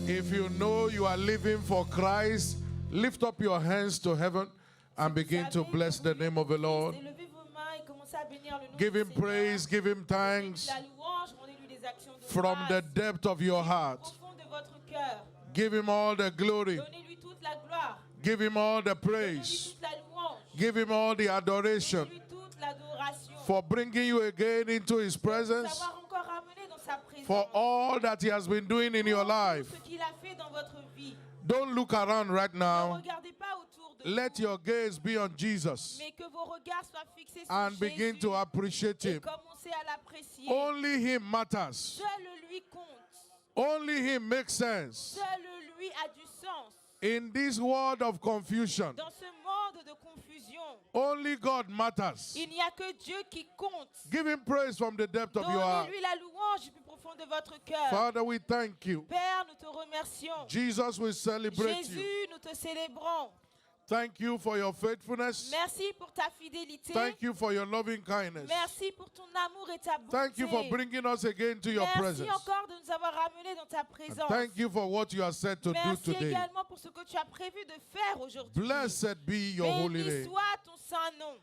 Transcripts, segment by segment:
If you know you are living for Christ, lift up your hands to heaven and begin to bless the name of the Lord. Give him praise, give him thanks from the depth of your heart. Give him all the glory. Give him all the praise. Give him all the adoration for bringing you again into his presence, for all that he has been doing in your life. Don't look around right now. Let your gaze be on Jesus and begin to appreciate him. Only him matters. Only him makes sense. In this world of confusion, only God matters. Il n'y a que Dieu qui compte. Give him praise from the depth of your heart. Donnez-lui la louange du plus profond de votre cœur. Father, we thank you. Père, nous te remercions. Jesus, we celebrate Jésus, you. nous te célébrons. Thank you for your faithfulness. Merci pour ta fidélité. Thank you for your loving kindness. Merci pour ton amour et ta bonté. Thank you for bringing us again to your Merci presence. encore de nous avoir ramenés dans ta présence. Thank you for what you are set to do Merci today. également pour ce que tu as prévu de faire aujourd'hui. Blessed be your holy Béni name. soit ton saint nom.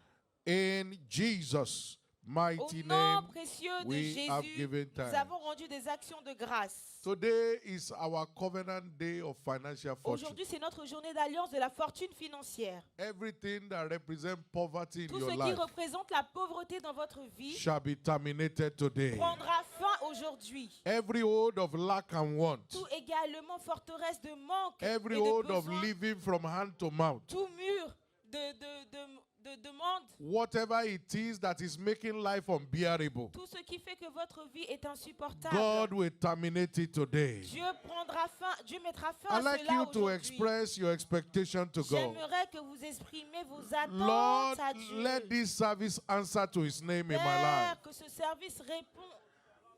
In Jesus' mighty Au nom name, précieux de we have Jésus, given nous thanks. avons rendu des actions de grâce. Today is our covenant day of financial fortune. Aujourd'hui, c'est notre journée d'alliance de la fortune financière. Everything that represents poverty in Tout your ce qui life représente la pauvreté dans votre vie shall be terminated today. prendra fin aujourd'hui. Every hold of lack and want, Tout également forteresse de manque every et de hold of besoin, living from hand to mouth, tout mur de demande, whatever it is that is making life unbearable, tout ce qui fait que votre vie est insupportable. God will terminate it today. Dieu prendra fin, Dieu mettra fin I'd à like cela you to aujourd'hui. express your expectation to God. J'aimerais que vous exprimez vos attentes Lord, à Dieu. let this service answer to his name in my Père, life. que ce service répond.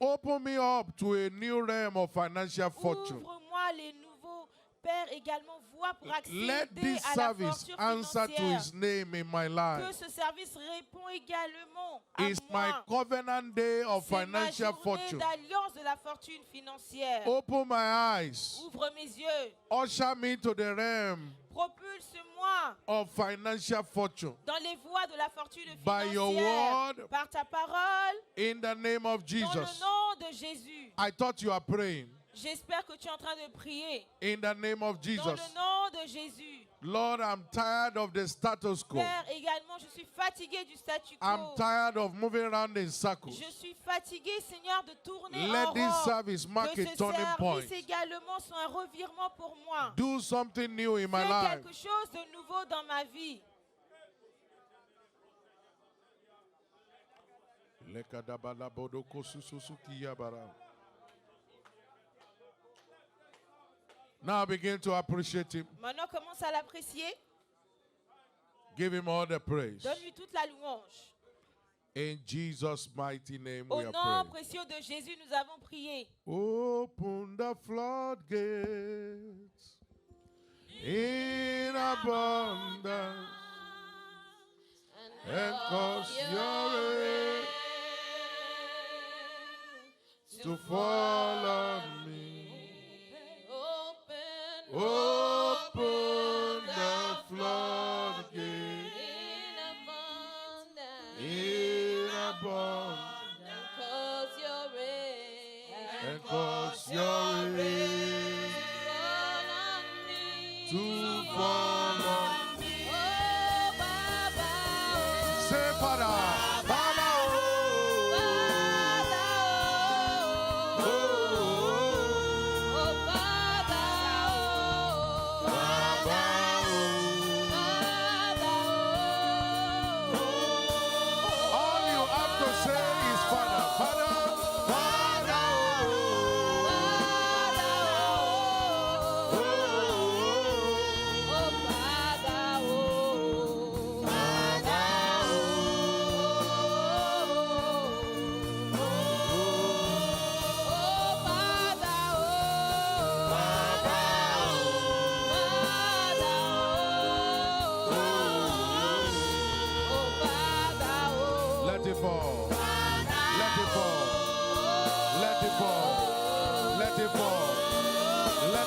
Open me up to a new realm of financial fortune. Ouvre-moi les nouveaux, Père, également voie pour Let accéder this à la service fortune answer to financière. his name in my Que life. ce service répond également à It's my moi. covenant day of C'est ma financial journée fortune. d'alliance de la fortune financière. Open my eyes. Ouvre mes yeux. Usher me to the realm Propulse-moi of financial fortune. dans les voies de la fortune By your financière. word, Par ta parole, in the name of dans le Jesus. nom de Jésus. I thought you are praying. J'espère que tu es en train de prier. In the name of Dans Jesus. le nom de Jésus. Lord, I'm tired of the status quo. Père, également, je suis fatigué du statu quo. I'm tired of moving around in circles. Je suis fatigué, Seigneur, de tourner Let en this rond. service mark Que a ce turning point. service également soit un revirement pour moi. Do something new in my Fais life. quelque chose de nouveau dans ma vie. Now begin to appreciate him. Maintenant, commence à l'apprécier. Give him all the praise. Donne-lui toute la louange. In Jesus' mighty name Au we are nom praying. précieux de Jésus, nous avons prié. Open the floodgates in abundance and cause your rain to fall on me. Open the floodgates in abundance and cause your rain to fall on me. Say, Father, Father, oh, oh,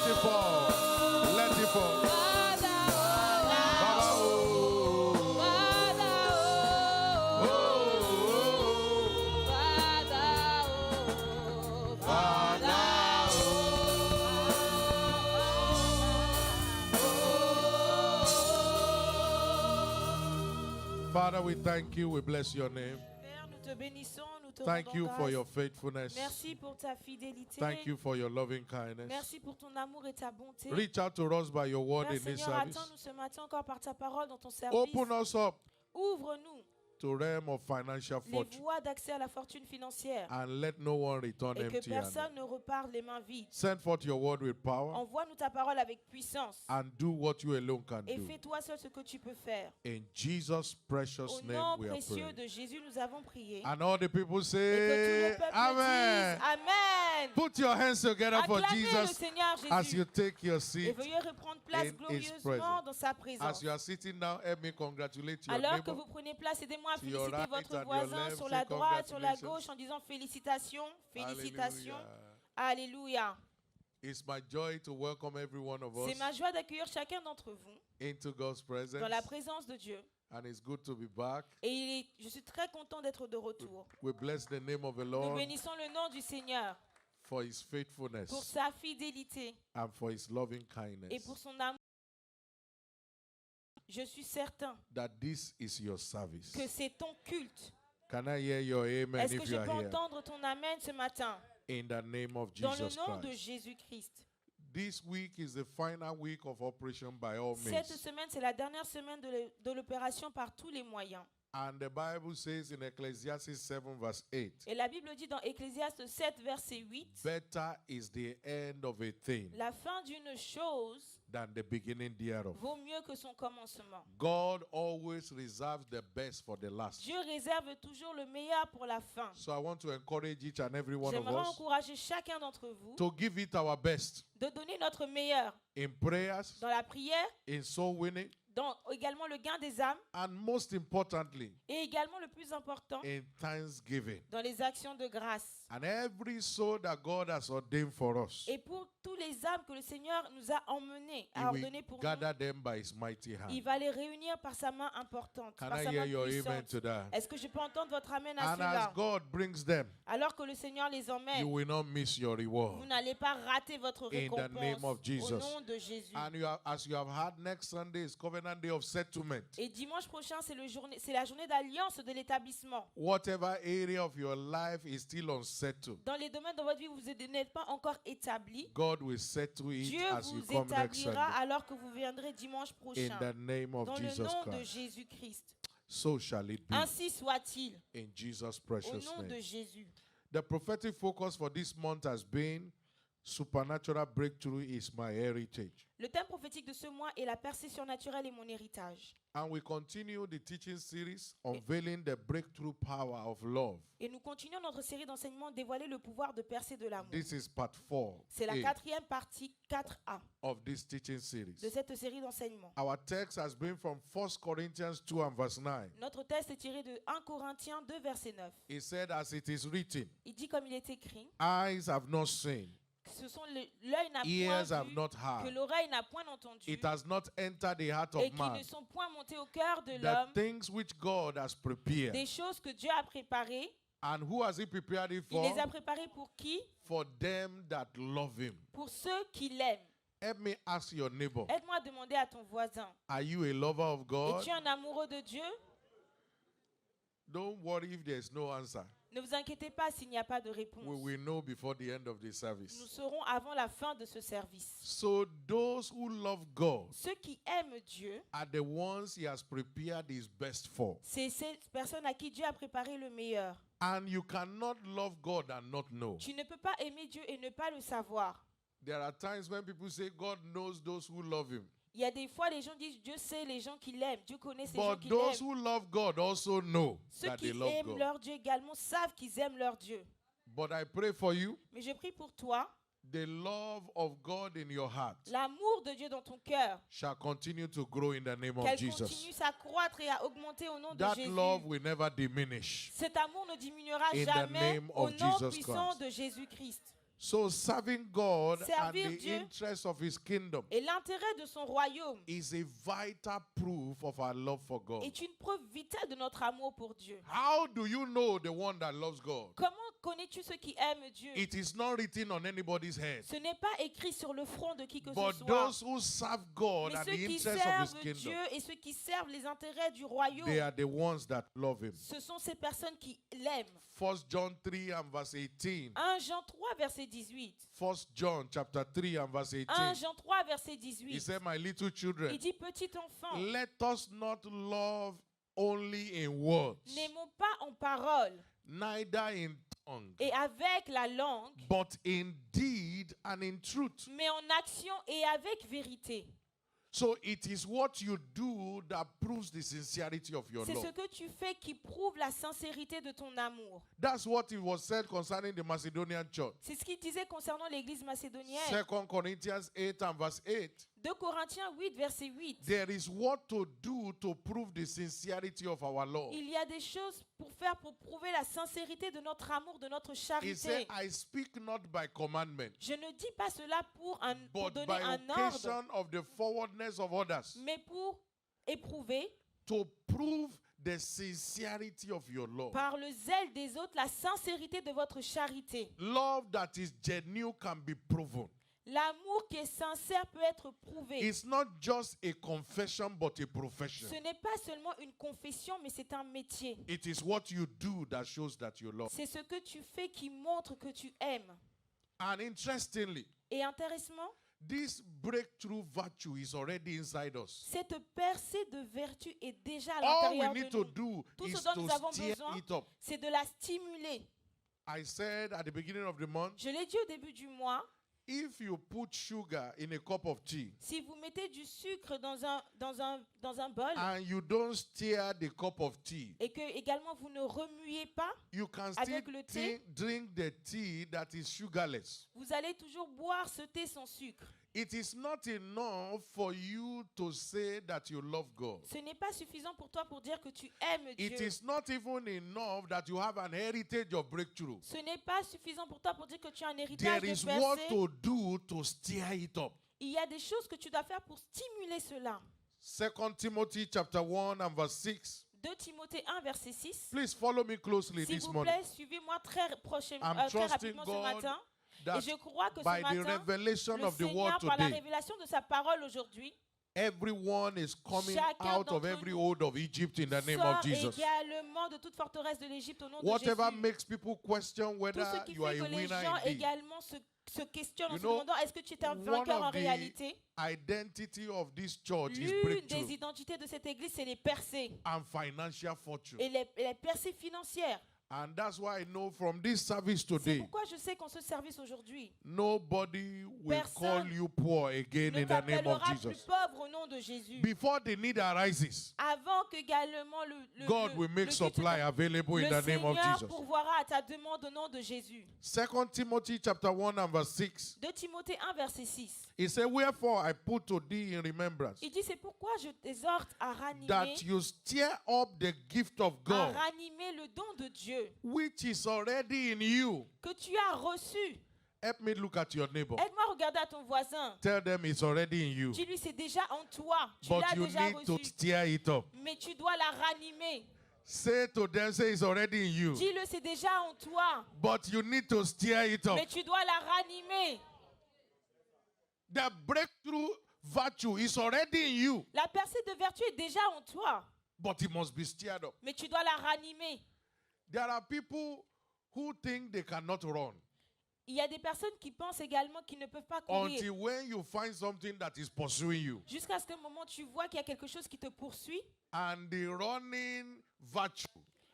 Let it fall. Let it fall. Baba, oh. Father, we thank you. We bless your name. Père, nous te bénissons, nous te Thank rendons you for grâce. your faithfulness. Merci pour ta fidélité. Thank you for your loving kindness. Merci pour ton amour et ta bonté. Reach out to us by your word Père in this Seigneur, service. attends-nous ce matin encore par ta parole dans ton service. Open us up Ouvre-nous to realm of financial les fortune voies d'accès à la fortune financière and let no one return et que empty-handed. personne ne reparte les mains vides. Send forth your word with power Envoie-nous ta parole avec puissance and do what you alone can et do. fais-toi seul ce que tu peux faire. In Jesus' precious Au nom name we are précieux praying. de Jésus, nous avons prié. And all the people Et que tout say, le peuple Amen. dise Amen. Put your hands together for Acclamez le Jesus Seigneur as Jésus. you take your Et seat. veuillez reprendre place in His glorieusement presence. dans sa As présence. you are sitting down, help me congratulate your Alors que neighbor. vous prenez place, aidez-moi à To your féliciter right votre and your voisin left, sur say la droite, sur la congratulations. gauche en disant félicitations, félicitations. Hallelujah. Alléluia. It's my joy to welcome every one of us C'est ma joie d'accueillir chacun d'entre vous into God's presence. dans la présence de Dieu. And it's good to be back. Et je suis très content d'être de retour. We bless the name of the Nous Lord bénissons le nom du Seigneur for his faithfulness pour sa fidélité and for his loving et kindness. pour son amour. Je suis certain That this is your service. que c'est ton culte. Can I hear your amen Est-ce que if je you are peux here? entendre ton amen ce matin In the name of dans le Jesus nom de Christ. Jésus-Christ? This week is the final week of operation by all Cette means. semaine, c'est la dernière semaine de l'opération par tous les moyens. And the Bible says in Ecclesiastes 7 verse 8, Et la Bible dit dans Ecclésiaste 7, verset 8, better is the end of a thing la fin d'une chose than the beginning thereof. vaut mieux que son commencement. God always reserves the best for the last. Dieu réserve toujours le meilleur pour la fin. So I want to encourage each and every one of J'aimerais us encourager chacun d'entre vous to give it our best de donner notre meilleur in prayers, dans la prière, in soul winning, dans également le gain des âmes and most importantly, et également le plus important, in thanksgiving. dans les actions de grâce. And every soul that God has ordained for us, Et pour tous les âmes que le Seigneur nous a emmenés, He a will ordonné pour nous, gather them by His mighty hand. il va les réunir par sa main importante, Can par I sa hear main your amen puissante. to that? Est-ce que je peux entendre votre amen à And as cela? God brings them, Alors que le Seigneur les you emmène, will not miss your vous reward. n'allez pas rater votre In the récompense name of au Jesus. nom de Jésus. And as you have had next Sunday is Covenant Day of Settlement. Et dimanche prochain, c'est la journée d'alliance de l'établissement. Whatever area of your life is still unsettled, Dans les domaines de votre vie où vous n'êtes pas encore établi, God will settle it Dieu as you vous come next établira Sunday. alors que vous viendrez dimanche In prochain. the name of Dans le Jesus nom de Christ. Jésus-Christ. So shall it be. Ainsi soit-il. In Jesus' Au precious nom de name. Jésus. The prophetic focus for this month has been supernatural breakthrough is my heritage. Le thème prophétique de ce mois est la percée surnaturelle et mon héritage. And we continue the teaching series unveiling the breakthrough power of love. Et nous continuons notre série d'enseignements dévoiler le pouvoir de percer de l'amour. This is part 4 C'est la quatrième partie 4A of this teaching series. de cette série d'enseignements. Our text has been from 1 Corinthians 2 and verse 9. Notre texte est tiré de 1 Corinthiens 2, verset 9. It said, as it is written, Il dit comme il est écrit, eyes have not seen, ce sont l'œil n'a point ears have vu, not que heard, l'oreille n'a point entendu, it has not entered the heart et of qui man, ne sont point montés au cœur de the l'homme, things which God has prepared. des choses que Dieu a préparées. And who has he prepared it Il les for? a préparées pour qui? For them that love him. Pour ceux qui l'aiment. Help me ask your neighbor, Aide-moi à demander à ton voisin, are you a lover of God? es-tu un amoureux de Dieu? Don't worry if there's no answer. Ne vous inquiétez pas s'il n'y a pas de réponse. We will know before the end of the Nous service. saurons avant la fin de ce service. So those who love God Ceux qui aiment Dieu, are the ones he has prepared his best for. c'est ces personnes à qui Dieu a préparé le meilleur. And you cannot love God and not know. Tu ne peux pas aimer Dieu et ne pas le savoir. There are times when people say God knows those who love him. Il y a des fois, les gens disent, Dieu sait les gens qui l'aiment. Dieu connaît ces gens But qui those l'aiment. who love God also know Ceux that qui they love aiment God. leur Dieu également savent qu'ils aiment leur Dieu. But I pray for you, Mais je prie pour toi, the love of God in your heart l'amour de Dieu dans ton cœur, shall continue to grow in the name of qu'elle Jesus. continue à croître et à augmenter au nom de That Jésus. love will never diminish. Cet amour ne diminuera In the jamais name au of nom Jesus puissant Christ. de Jésus-Christ. So serving God and Servir the Dieu interest of his kingdom et l'intérêt de son royaume is a vital proof of our love for God. est une preuve vitale de notre amour pour Dieu. How do you know the one that loves God? Comment connais-tu ceux qui aiment Dieu? It is not written on anybody's head. Ce n'est pas écrit sur le front de qui que But ce soit. those who serve God Mais and ceux the qui interest of his servent kingdom, Dieu et ceux qui servent les intérêts du they royaume, are the ones that love him. ce sont ces personnes qui l'aiment. 1 John 3 and verse 18. 1 Jean 3, verset 18. 1 John chapter 3 and verse 18. 1 Jean 3, verset He 18. said, my little Il children, dit, petit enfant, let us not love only in words, n'aimons pas en parole neither in tongue, et avec la langue, but in deed and in truth. mais en action et avec vérité. So it is what you do that proves the sincerity of your C'est ce love. que tu fais qui prouve la sincérité de ton amour. That's what it was said concerning the Macedonian church. C'est ce qu'il disait concernant l'église macédonienne. 2 Corinthians 8 and verse 8. 2 Corinthiens 8, verset 8. There is what to do to prove the sincerity of our love. Il y a des choses pour faire pour prouver la sincérité de notre amour, de notre He said, charité. I speak not by commandment, Je ne dis pas cela pour but donner by un ordre, occasion of the forwardness of others, mais pour éprouver to prove the sincerity of your love. par le zèle des autres la sincérité de votre charité. Love that is genuine can be proven. L'amour qui est sincère peut être prouvé. It's not just a confession, but a profession. Ce n'est pas seulement une confession, mais c'est un métier. It is what you do that shows that you love. C'est ce que tu fais qui montre que tu aimes. And interestingly, Et intéressant, this breakthrough virtue is already inside us. cette percée de vertu est déjà à All we l'intérieur need de to nous. do Tout is ce dont nous to avons stir besoin, it up. c'est de la stimuler. I said at the beginning of the month, Je l'ai dit au début du mois, if you put sugar in a cup of tea si vous mettez du sucre dans un bol and you don't stir the cup of tea, et que également vous ne remuez pas, you can still avec le thé, drink the tea that is sugarless. vous allez toujours boire ce thé sans sucre. It is not enough for you to say that you love God. Ce n'est pas suffisant pour toi pour dire que tu aimes It Dieu. is not even enough that you have an heritage of breakthrough. Ce n'est pas suffisant pour toi pour dire que tu as un héritage There de is what percée. to do to stir it up. Il y a des choses que tu dois faire pour stimuler cela. 2 Timothy chapter 1 and verse 6. 2 Timothée 1, verset 6. Please follow me closely S'il this vous morning. plaît, suivez-moi très I'm trusting rapidement ce God matin. Et that je crois que ce by the matin, revelation le of the word Seigneur, par la today, révélation de sa parole aujourd'hui, everyone is coming chacun out of d'entre every nous hold of Egypt in the name sort of Jesus. également de toute forteresse de l'Égypte au nom de Whatever Jésus. makes people question Tout whether ce qui you are fait a que les winner gens indeed. également se questionnent en You se know, demandant est-ce que tu es un one vainqueur en of the réalité. identity of this church is L'une breakthrough des identités de cette église, c'est les percées and financial fortune. et les percées financières. And that's why I know from this service C'est today, pourquoi je sais qu'en ce service aujourd'hui, nobody will Personne call you poor again ne in the name of t'appellera plus Jesus. pauvre au nom de Jésus. Before the need arises, Avant qu'également God will make supply available in le the name of Seigneur Jesus. pourvoira à ta demande au nom de Jésus. 2 Timothy chapter 1 and verse 6. 2 Timothée 1, verset 6. He said, wherefore I put to thee in remembrance Il dit, c'est pourquoi je t'exhorte à ranimer, that you stir up the gift of à God, ranimer le don de Dieu which is already in you. que tu as reçu. Help me look at your neighbor. Aide-moi à regarder à ton voisin. Tell them it's already in you. Dis-lui, c'est déjà en toi. Tu But l'as you déjà need to reçu. stir it up. Mais tu dois la ranimer. Say to them, say it's already in you. Dis-le, c'est déjà en toi. But you need to stir it up. Mais tu dois la ranimer. The breakthrough virtue is already in you. La percée de vertu est déjà en toi. But it must be stirred up. Mais tu dois la ranimer. There are people who think they cannot run Il y a des personnes qui pensent également qu'ils ne peuvent pas courir. until when you find something that is pursuing you. Jusqu'à ce qu'un moment tu vois qu'il y a quelque chose qui te poursuit. And the running virtue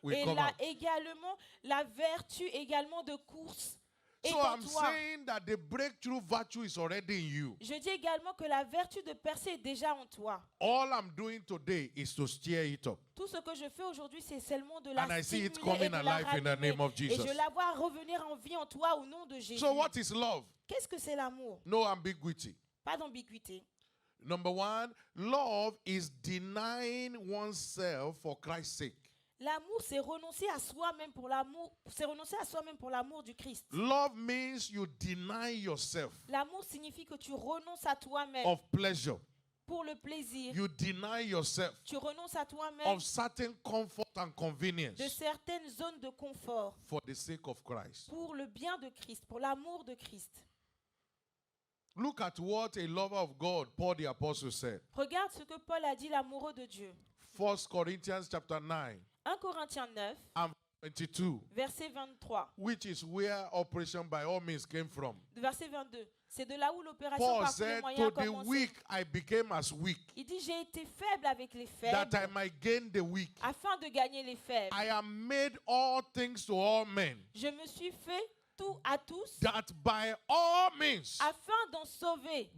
will Et come là out. également, la vertu également de course est So en I'm toi. saying that the breakthrough virtue is already in you. Je dis également que la vertu de percée est déjà en toi. All I'm doing today is to stir it up. Tout ce que je fais aujourd'hui, c'est seulement de la And I see it stimuler et coming de la alive in the ranimer. name of Et Jesus. je la vois revenir en vie en toi au nom de Jésus. So what is love? Qu'est-ce que c'est l'amour? No ambiguity. Pas d'ambiguïté. Number one, love is denying oneself for Christ's sake. L'amour, c'est renoncer à soi-même pour l'amour, c'est renoncer à soi-même pour l'amour du Christ. Love means you deny yourself L'amour signifie que tu renonces à toi-même of pleasure. pour le plaisir. You deny yourself Tu renonces à toi-même of certain comfort and de convenience certaines zones de confort for the sake of Christ. pour le bien de Christ, pour l'amour de Christ. Look at what a lover of God, Paul the Apostle, said. Regarde ce que Paul a dit, l'amoureux de Dieu. 1 Corinthians chapter 9 1 Corinthiens 9, and 22, verset 23. which is where operation by all means came from. Verset 22. C'est de là où l'opération Paul par tous les said, moyens a to the commencé. weak I became as weak, Il dit, j'ai été faible avec les that I faibles might gain the weak. afin de gagner les faibles. I am made all things to all men, Je me suis fait tout à tous that by all means, afin d'en sauver,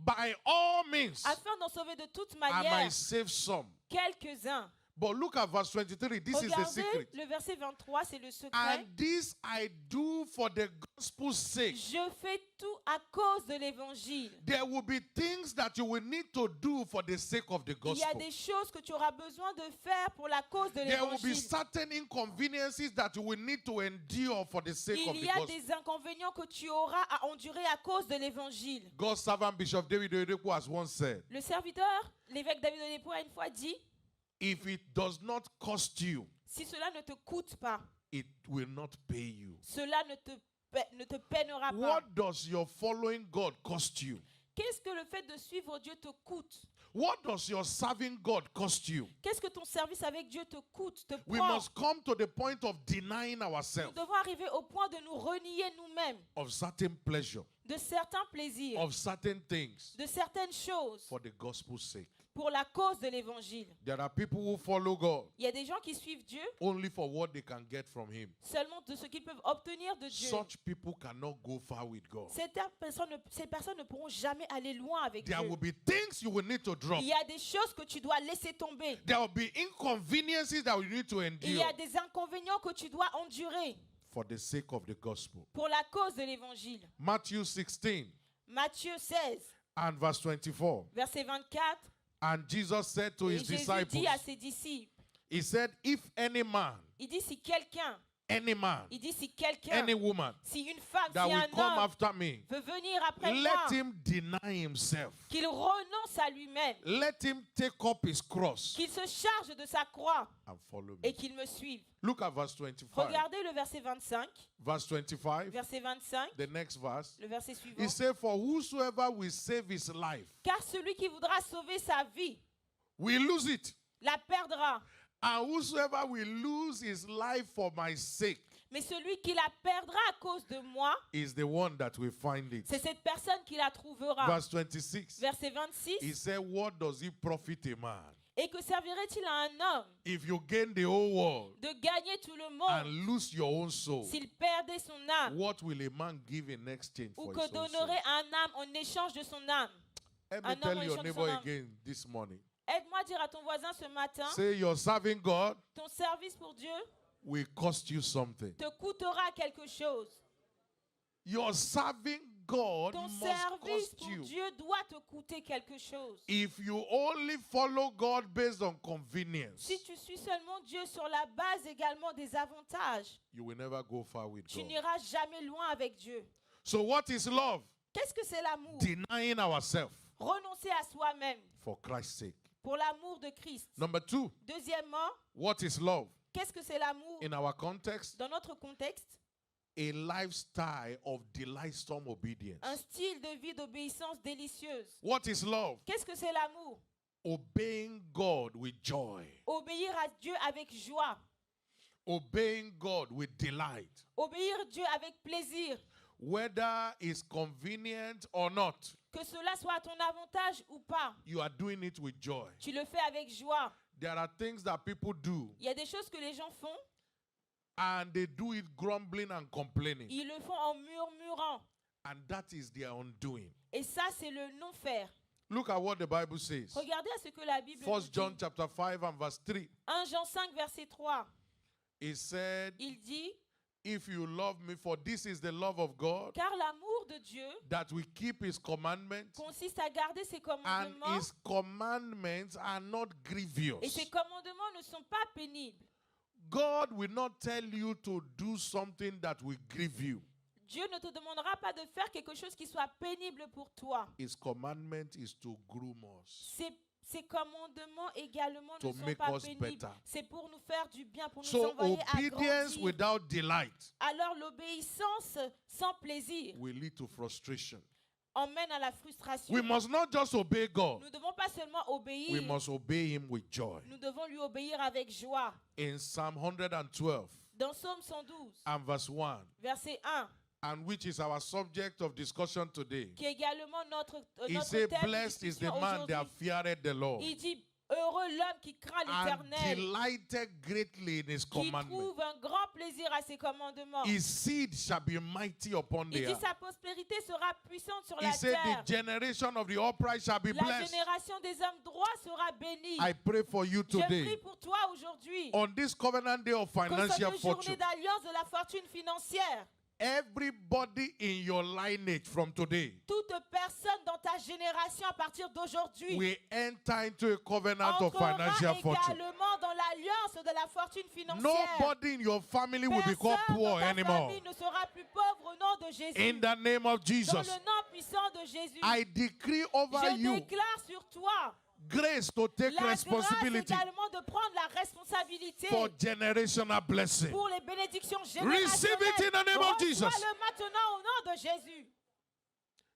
de toute I manière might save some. quelques-uns. But look at verse 23. This is the Regardez secret. le verset 23, c'est le secret. And this I do for the gospel's sake. Je fais tout à cause de l'évangile. There will be things that you will need to do for the sake of the Il y a gospel. des choses que tu auras besoin de faire pour la cause de There will be l'évangile. certain inconveniences that you will need to endure for the sake of Il the y a gospel. des inconvénients que tu auras à endurer à cause de l'évangile. God's servant Bishop David Oyedepo has once said, Le serviteur, l'évêque David Oyedepo a une fois dit, if it does not cost you, si cela ne te coûte pas, it will not pay you. cela ne te peinera pas. What does your following God cost you? Qu'est-ce que le fait de suivre Dieu te coûte? What does your serving God cost you? Qu'est-ce que ton service avec Dieu te coûte, te We prend? must come to the point of denying Nous ourselves devons arriver au point de nous renier nous-mêmes of certain pleasure, de certains plaisirs, of certain things de certaines choses for the gospel's sake. pour la cause de l'évangile. There are people who follow God Il y a des gens qui suivent Dieu only for what they can get from Him. seulement de ce qu'ils peuvent obtenir de Dieu. Such people cannot go far with God. Ces personnes ne pourront jamais aller loin avec There Dieu. will be things you will need to drop. Il y a des choses que tu dois laisser tomber. There will be inconveniences that you need to Il y endure a des inconvénients que tu dois endurer for the sake of the gospel. pour la cause de l'évangile. Matthew 16 Matthieu 16, and verse 24. verset 24. And Jesus said to Et His Jésus disciples, dit à ses disciples, He said, if any man, il dit si quelqu'un, any man, il dit si quelqu'un, any woman si une femme, that si will un come homme after me, veut venir après moi, let him deny himself. qu'il renonce à lui-même, Let him take up his cross qu'il se charge de sa croix and follow et me. qu'il me suive. Look at verse 25. Regardez le verset 25, Verse 25, verset 25, the next verse. le verset suivant. He said, for whosoever will save his life Car celui qui voudra sauver sa vie will lose it. la perdra. And whosoever will lose his life for my sake Mais celui qui la perdra à cause de moi, is the one that will find it. c'est cette personne qui la trouvera. Verse 26. Verset He 26. said, what does it profit a man Et que servirait-il à un homme if you gain the whole world de gagner tout le and monde lose your own soul? s'il perdait son âme? What will a man give in exchange Ou for que his own soul? donnerait un âme en échange de son âme? Let me un homme tell en your échange de neighbor son âme. again this morning. Aide-moi à dire à ton voisin ce matin, Say you're serving God ton service pour Dieu will cost you something. te coûtera quelque chose. Your serving God Ton must service cost pour you. Dieu doit te coûter quelque chose. If you only follow God based on convenience, Si tu suis seulement Dieu sur la base également des avantages, you will never go far with tu God. n'iras jamais loin avec Dieu. So what is love? Qu'est-ce que c'est l'amour? Denying ourselves Renoncer à soi-même for Christ's sake. pour l'amour de Christ. Number 2, Deuxièmement, what is love? qu'est-ce que c'est l'amour? In our context, Dans notre contexte, a lifestyle of delightsome obedience. un style de vie d'obéissance délicieuse. What is love? Qu'est-ce que c'est l'amour? Obeying God with joy. Obéir à Dieu avec joie. Obeying God with delight. Obéir Dieu avec plaisir. Whether it's convenient or not, Que cela soit à ton avantage ou pas, you are doing it with joy. tu le fais avec joie. There are things that people do Il y a des choses que les gens font, and they do it grumbling and complaining. ils le font en murmurant. And that is their undoing. Et ça, c'est le non-faire. Look at what the Bible says. Regardez à ce que la Bible 1 nous John dit. chapter 5 and verse 3. 1 Jean 5, verset 3. It said, Il dit, if you love me, for this is the love of God, car l'amour de Dieu that we keep his commandments, consiste à garder ses and commandements. his commandments are not Et grievous. ses commandements ne sont pas pénibles. God will not tell you to do something that will grieve you. Dieu ne te demandera pas de faire quelque chose qui soit pénible pour toi. His commandment is to groom us. Ses commandements également To ne sont make pas us pénibles. better. C'est pour nous faire du bien, pour nous So envoyer à obedience grandir. without delight Alors l'obéissance sans plaisir will lead to frustration. emmène à la frustration. We must not just obey God. Nous ne devons pas seulement We obéir, must obey him with joy. nous devons lui obéir avec joie. In Psalm 112 Dans Psaume 112, and verse 1, verset 1, and which is our subject of discussion today, qui est également he notre said, thème de blessed is the discussion man that aujourd'hui. feareth the Lord Il dit, heureux l'homme qui craint and l'Éternel, delighted greatly in his qui commandment. trouve un grand plaisir à ses commandements. His seed shall be mighty upon the Il dit, earth. sa prospérité sera puissante sur He la said, terre. the generation of the upright shall be La blessed. génération des hommes droits sera bénie. I pray for you Je prie today, pour toi aujourd'hui. on this covenant day of Que financial cette journée fortune, d'alliance de la fortune financière, everybody in your lineage from today toute personne dans ta génération à partir d'aujourd'hui will enter into a covenant of entrera financial fortune. également dans l'alliance de la fortune financière. Nobody in your family will become Personne poor dans ta anymore. famille ne sera plus pauvre au nom de Jésus. In the name of Dans Jesus, le nom puissant de Jésus, I decree over je you déclare sur toi grace to take la grâce responsibility également de prendre la responsabilité for generational blessing. pour les bénédictions Receive it in the name of Jesus. Reçois-le maintenant au nom de Jésus.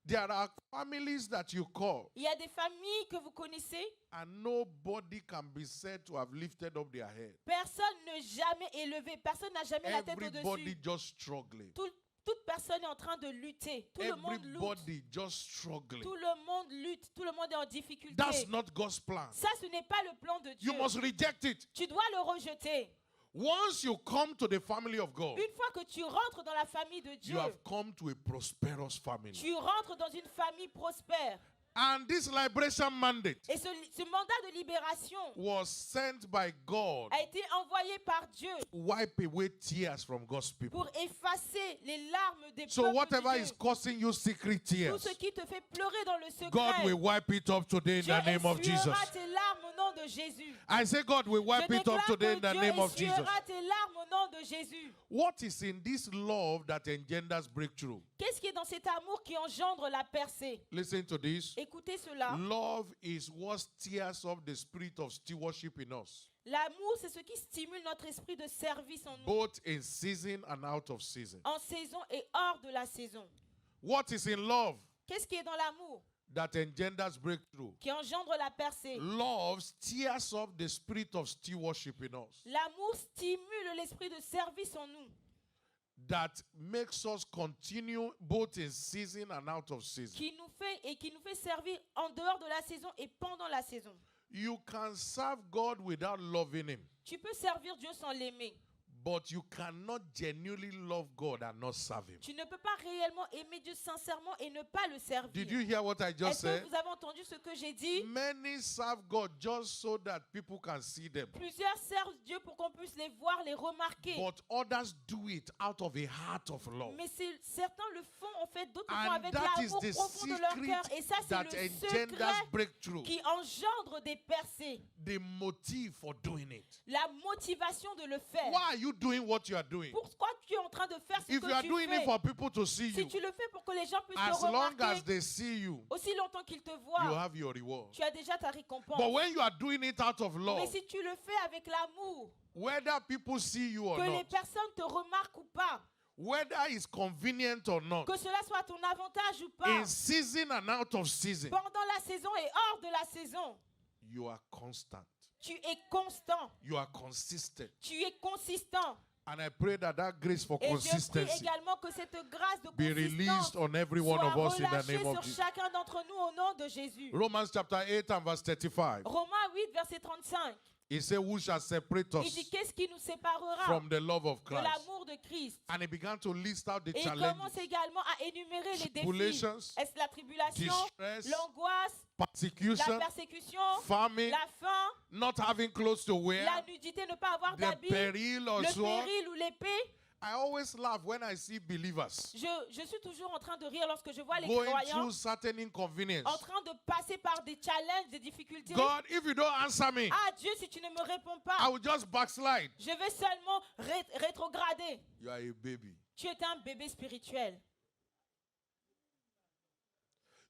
There are families that you call, Il y a des familles que vous connaissez. and nobody can be said to have lifted up their head. Personne n'a jamais élevé, personne n'a jamais la tête Everybody au-dessus. just struggling. Toute personne est en train de lutter. Tout le monde lutte. Everybody just struggling. Tout le monde lutte. Tout le monde est en difficulté. That's not God's plan. Ça, ce n'est pas le plan de Dieu. You must reject it. Tu dois le rejeter. Once you come to the family of God, Une fois que tu rentres dans la famille de Dieu, you have come to a prosperous family. tu rentres dans une famille prospère. And this liberation mandate Et ce mandat de libération was sent by God a été envoyé par Dieu to wipe away tears from God's people. pour effacer les larmes des So peuples whatever de is Dieu. causing you secret Tout tears, ce qui te fait pleurer dans le God secret, will wipe it up today in Dieu the name of Jesus. essuiera tes larmes au nom de Jésus. I say God will Je wipe it up déclare today in que the Dieu name of Jesus. essuiera tes larmes au nom de Jésus. What is in this love that engenders breakthrough? Qu'est-ce qui est dans cet amour qui engendre la percée? Listen to this. Écoutez cela. Love is what stirs up the spirit of stewardship in us, L'amour, c'est ce qui stimule notre esprit de service en nous, both in season and out of season. en saison et hors de la saison. What is in love Qu'est-ce qui est dans l'amour that engenders breakthrough? qui engendre la percée? Love stirs up the spirit of stewardship in us, L'amour stimule l'esprit de service en nous, that makes us continue both in season and out of season. qui nous fait servir en dehors de la saison et pendant la saison. You can serve God without loving Him, Tu peux servir Dieu sans l'aimer. but you cannot genuinely love God and not serve Him. Tu ne peux pas réellement aimer Dieu sincèrement et ne pas le servir. Did you hear what I just Est-ce said? que vous avez entendu ce que j'ai dit? Many serve God just so that people can see them, Plusieurs servent Dieu pour qu'on puisse les voir, les remarquer. but others do it out of a heart of love. Mais certains le font en fait, d'autres le font And avec that is l'amour the profond de leur cœur. Et ça, secret that c'est le engenders secret breakthrough, qui engendre des percées. the motive for doing it. La motivation de le faire. Why are you doing what you are doing? Pourquoi tu es en train de faire ce If you are que tu doing fais? it for people to see Si you, tu le fais pour que les gens puissent as te long as remarquer, they see you, aussi longtemps qu'ils te you voient, have your reward. tu as déjà ta récompense. But when you are doing it out of Mais love, si tu le fais avec l'amour, whether people see you or que les not, personnes te remarquent ou pas, whether it's convenient or not, que cela soit à ton avantage ou pas, in season and out of season, pendant la saison et hors de la saison, you are constant. tu es constant, You are consistent. tu es consistant. And I pray that that grace for Et je prie consistency également que cette grâce de be consistance released on every one soit of us in the relâchée name of sur Jesus. chacun d'entre nous au nom de Jésus. Romans chapter 8 and verse 35. Romains 8, verset 35. He said, who shall separate Il us dit, qu'est-ce qui nous séparera from the love of de Christ? l'amour de Christ? And he began to list out the Et il challenges, commence également à énumérer les défis. tribulations, Est-ce la tribulation, distress, l'angoisse, persecution, la persécution, famine, la faim, not having clothes to wear, la nudité, ne pas avoir the d'habit, peril le or sword. péril ou l'épée? I always laugh when I see believers Je suis toujours en train de rire lorsque je vois les going croyants through certain inconvenience. en train de passer par des challenges, des difficultés. God, if you don't answer me, Ah Dieu, si tu ne me réponds pas, I will just backslide. je vais seulement rétrograder. You are a baby. Tu es un bébé spirituel.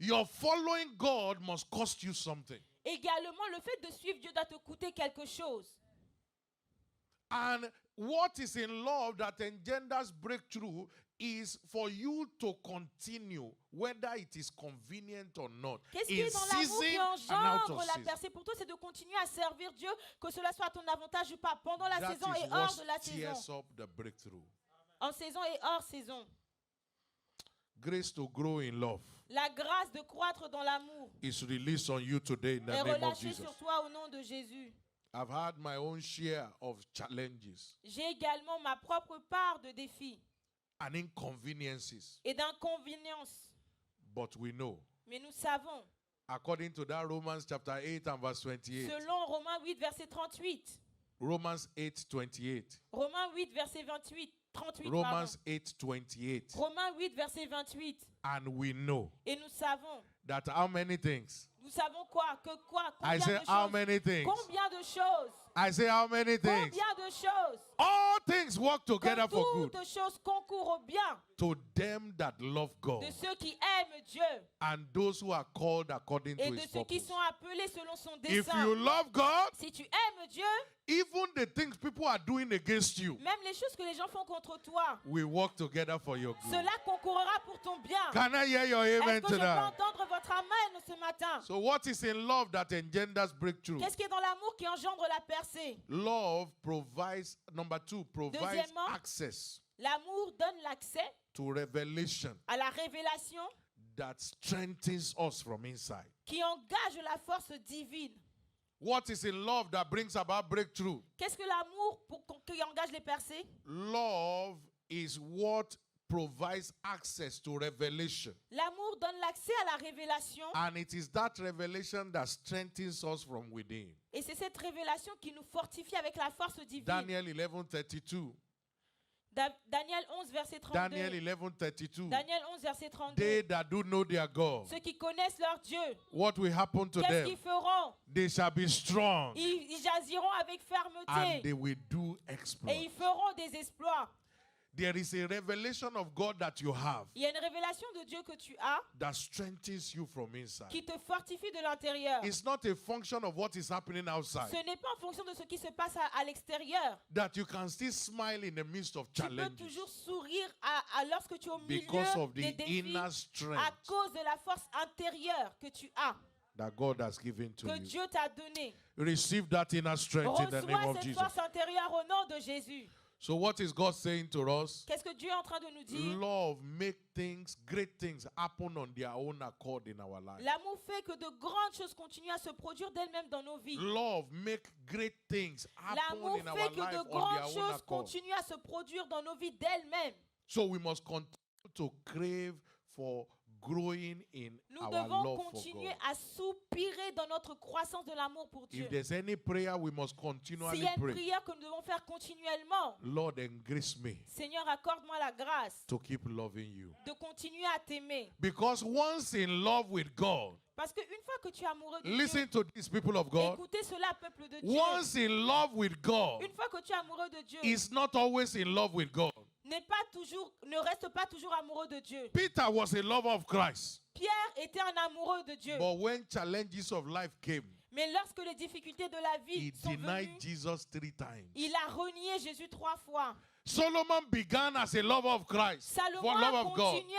Your following God must cost you something. Également, le fait de suivre Dieu doit te coûter quelque chose. And what is in love that engenders breakthrough is for you to continue, whether it is convenient or not. Qu'est-ce qui In est dans l'amour qui season and out engendre of la season. percée pour toi, c'est de continuer à servir Dieu, que cela soit à ton avantage ou pas, pendant la That saison is et hors de la what saison. tears up the breakthrough. En saison et hors saison. Grace to grow in love La grâce de croître dans l'amour is released on you today in the est name of relâchée Jesus. sur toi au nom de Jésus. I've had my own share of challenges J'ai également ma propre part de défis and inconveniences, et d'inconvéniences. but we know, Mais nous savons, according to that Romans chapter 8 and verse 28, selon Romains 8, verset 38, Romans 8, 28, Romains 8, verset 28, 38, Romans pardon. 8, 28, Romains 8, verset 28. and we know Et nous savons, that how many things? nous savons quoi? Que quoi? I Combien say de how choses? many things? Combien de choses? I say how many things? Combien de choses? All things work Que together for good toutes choses concourent au bien to them that love God de ceux qui aiment Dieu and those who are called according to et de his ceux qui purpose. sont appelés selon son If dessein. you love God, Si tu aimes Dieu, even the things people are doing against you même les choses que les gens font contre toi, will work together for your good. cela concourra pour ton bien. Can I hear your Est-ce amen que je peux tonight? entendre votre amen ce matin? So what is in love that engenders breakthrough? Qu'est-ce qui est dans l'amour qui engendre la percée? Love provides, number two, provides Deuxièmement, access L'amour donne l'accès to revelation à la révélation that strengthens us from inside. qui engage la force divine. What is in love that brings about breakthrough? Qu'est-ce que l'amour qui engage les percées? Love is what provides access to revelation. L'amour donne l'accès à la révélation And it is that revelation that strengthens us from within. et c'est cette révélation qui nous fortifie avec la force divine. Daniel 11:32. Daniel 11, verset 32. Daniel 11:32. Daniel 11, verset 32. They that do know their God, Ceux qui connaissent leur Dieu, what will happen to qu'est-ce them? qu'ils feront? They shall be strong Ils jailliront avec and fermeté they will do et exploits. ils feront des exploits. There is a revelation of God that you have Il y a une révélation de Dieu que tu as that strengthens you from inside. qui te fortifie de l'intérieur. It's not a function of what is happening Ce outside. n'est pas en fonction de ce qui se passe à l'extérieur. That you can still smile in the midst of Tu peux challenges toujours sourire lorsque tu es au milieu because of des the défis inner à strength cause de la force intérieure que tu as, that God has given to que you. Dieu t'a donnée. Receive that inner strength in the name Reçois of cette Jesus. force intérieure au nom de Jésus. So what is God saying to us? Qu'est-ce que Dieu est en train de nous dire? Love make things, great things happen on their own accord in our life. L'amour fait que de grandes choses continuent à se produire d'elles-mêmes dans nos vies. Love make great things happen L'amour in our fait que life de on grandes their own choses accord. continuent à se produire dans nos vies d'elles-mêmes. So we must continue to crave for growing in Nous our devons love for continuer God. à soupirer dans notre croissance de l'amour pour Dieu. If there's any prayer, we must S'il continually y a une pray. prière que nous devons faire continuellement, Lord, grace me Seigneur, accorde-moi la grâce to keep loving you. de continuer à t'aimer. Because once in love with God, Parce qu'une fois que tu es amoureux de listen Dieu, to these people of God. écoutez cela, peuple de Dieu. Once in love with God Une fois que tu es amoureux de Dieu, is not always in love with God. ne reste pas toujours amoureux de Dieu. Peter was a lover of Christ. Pierre était un amoureux de Dieu. But when challenges of life came, Mais lorsque les difficultés de la he vie sont denied venues, Jesus 3 times. il a renié Jésus 3 fois. Solomon began as a lover of Christ, Salomon for love a of God. continué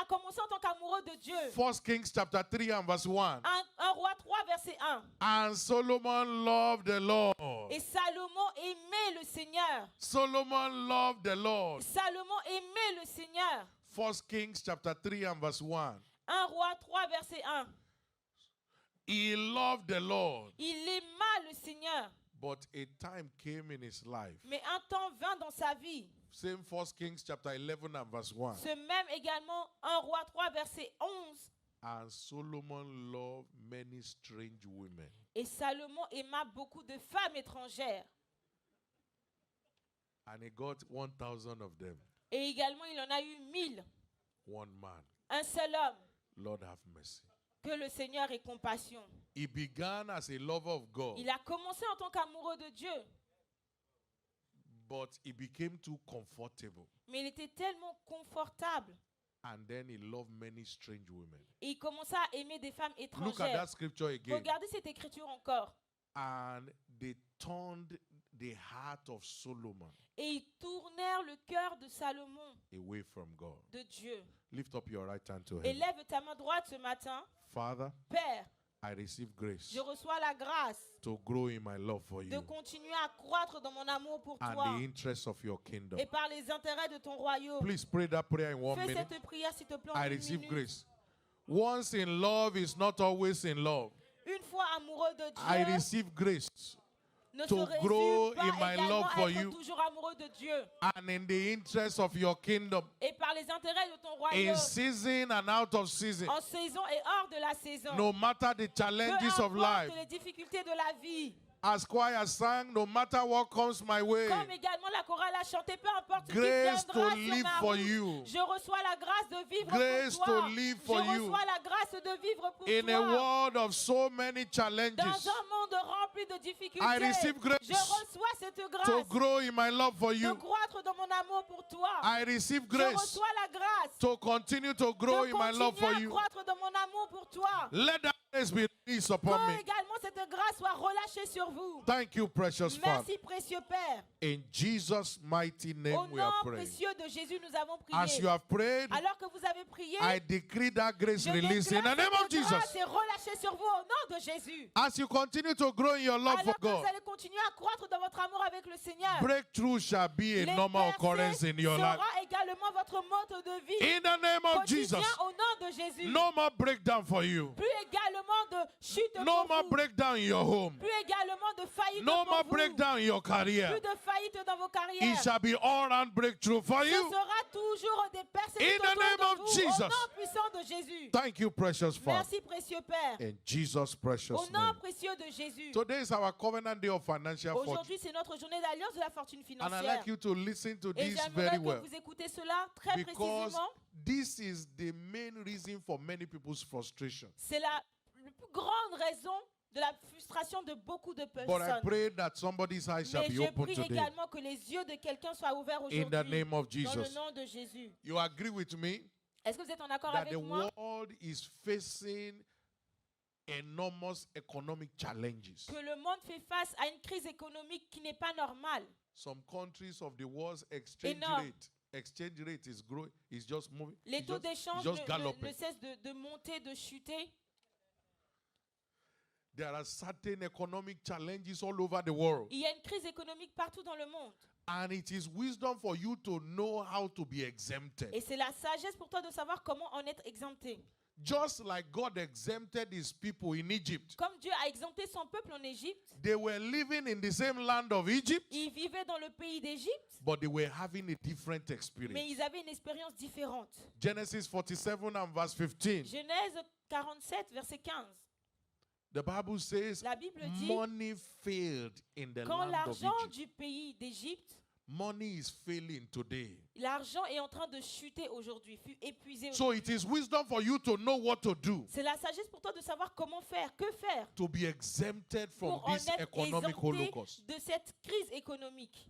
a commencé en tant qu'amoureux de Dieu. 1 Kings chapter 3 and verse 1. 1 Roi 3, verset 1. And Solomon loved the Lord. Et Salomon aimait le Seigneur. Solomon loved the Lord. Salomon aimait le Seigneur. 1 Kings chapter 3 and verse 1. 1 Roi 3, verset 1. He loved the Lord. Il aima le Seigneur. But a time came in his life. Mais un temps vint dans sa vie. Same 1 Kings chapter 11 and verse 1. Ce même également 1 Roi 3, verset 11. And Solomon loved many strange women. Et Salomon aima beaucoup de femmes étrangères. And he got 1,000 of them. Et également, il en a eu 1000. One man. Un seul homme. Lord have mercy. Que le Seigneur ait compassion. He began as a lover of God. Il a commencé en tant qu'amoureux de Dieu. But he became too comfortable. Mais il était tellement confortable. And then he loved many strange women. Et il commença à aimer des femmes Look at étrangères. that scripture again. Regardez cette écriture encore. And they turned the heart of Solomon Et ils tournèrent le cœur de Salomon, away from God. de Dieu. Lift up your right hand to Et heaven. lève ta main droite ce matin. Father, Père, I receive grace je reçois la grâce to grow in my love for de you continuer à croître dans mon amour pour and toi the interests of your kingdom. et par les intérêts de ton royaume. Please pray that prayer in 1 Fais minute. cette prière s'il te plaît en I une receive minute. grace. Once in love is not always in love. Une fois amoureux de I Dieu, receive grace ne to se grow résume pas in my également love for à être you. toujours amoureux de Dieu and in the interests of your kingdom et par les intérêts de ton in royaume, season and out of season. en saison et hors de la saison. No matter the Peu challenges of life. importe les difficultés de la vie. As choir sang, no matter what comes my way, Comme également la chorale a chanté, peu importe ce qui grace viendra to sur live ma for route, you. je reçois la grâce de vivre Grace pour toi. to live for Je you. reçois la grâce de vivre pour In a toi. world of so many Dans challenges, un monde rempli de difficultés, I receive grace je reçois cette to grâce grow in my love for de you. croître dans mon amour pour toi. I receive Je grace reçois la grâce to continue to grow de in my love for continuer à you. croître dans mon amour pour toi. Let that grace be released upon Que me. également cette grâce soit relâchée sur vous. Thank you, precious Father. Merci, précieux Père. In Jesus' mighty Au name we nom are praying. précieux de Jésus, nous avons As prié. you have prayed, Alors que vous avez prié, I decree that grace je released in the déclare name of que cette grâce Jesus. est relâchée sur vous au nom de Jésus. As you continue to grow in your love for Alors que vous God, allez continuer à croître dans votre amour avec le Seigneur, breakthrough shall be a les normal occurrence percées in your life. sera également votre mode de vie In the name of Jesus, quotidien au nom de Jésus. no more breakdown for you. Plus également de chute No pour more vous. breakdown in your home. Plus également de faillite No pour more vous. breakdown in your career. Plus de faillite dans vos It carrières. shall be all-round breakthrough for Ce you. sera toujours des percées In tout the autour name de of vous, Jesus. au nom puissant de Jésus. Thank you, precious Father. Merci, précieux Père. In Jesus' Au precious nom name. précieux de Jésus. Today is our covenant day of financial fortune. Aujourd'hui, c'est notre journée d'alliance de la fortune And I'd financière. like you to listen to Et this j'aimerais very que well. vous écoutez cela très Because précisément. this is the main reason for many people's frustration. C'est la plus grande raison de la frustration de beaucoup de But I personnes. pray that somebody's eyes shall Mais be je open prie today. également que les yeux de quelqu'un soient ouverts In the aujourd'hui. name of Dans le Jesus. nom de Jésus. You agree with me Est-ce que vous êtes en accord that avec the moi world is facing enormous economic challenges. que le monde fait face à une crise économique qui n'est pas normale? Some countries of the world's exchange Énorme. rate is growing, is just moving, Les it's taux just, d'échange it's just ne galloping. cessent de monter, de chuter. There are certain economic challenges all over the world. Il y a une crise économique partout dans le monde. And it is wisdom for you to know how to be exempted. Et c'est la sagesse pour toi de savoir comment en être exempté. Just like God exempted his people in Egypt. Comme Dieu a exempté son peuple en Égypte, They were living in the same land of Egypt, ils vivaient dans le pays d'Égypte, but they were having a different mais experience. ils avaient une expérience différente. Genesis 47 and verse 15. Genèse 47, verset 15. The Bible says La Bible dit, money failed in the quand land of l'argent Egypt. du pays d'Égypte, Money is failing today. l'argent est en train de chuter aujourd'hui, fut épuisé. So it is wisdom for you to know what to do C'est la sagesse pour toi de savoir comment faire, que faire to be exempted from pour en this être economic exempté holocaust. de cette crise économique.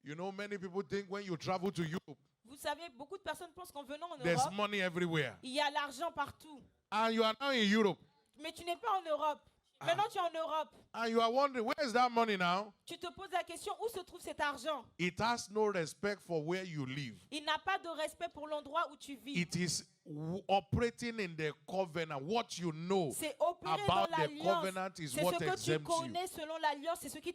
You know, many people think when you travel to Europe, Vous savez, beaucoup de personnes pensent qu'en venant en there's Europe, money everywhere. il y a l'argent partout. And you are now in Europe. Mais tu n'es pas en Europe. Maintenant, tu es en Europe. And you are wondering, where is that money now? Tu te poses la question, où se trouve cet argent? It has no respect for where you live. Il n'a pas de respect pour l'endroit où tu vis. It is operating in the covenant. What you know C'est opérer about dans the l'alliance. covenant is C'est what ce que tu exempts you. connais selon l'alliance, c'est ce qui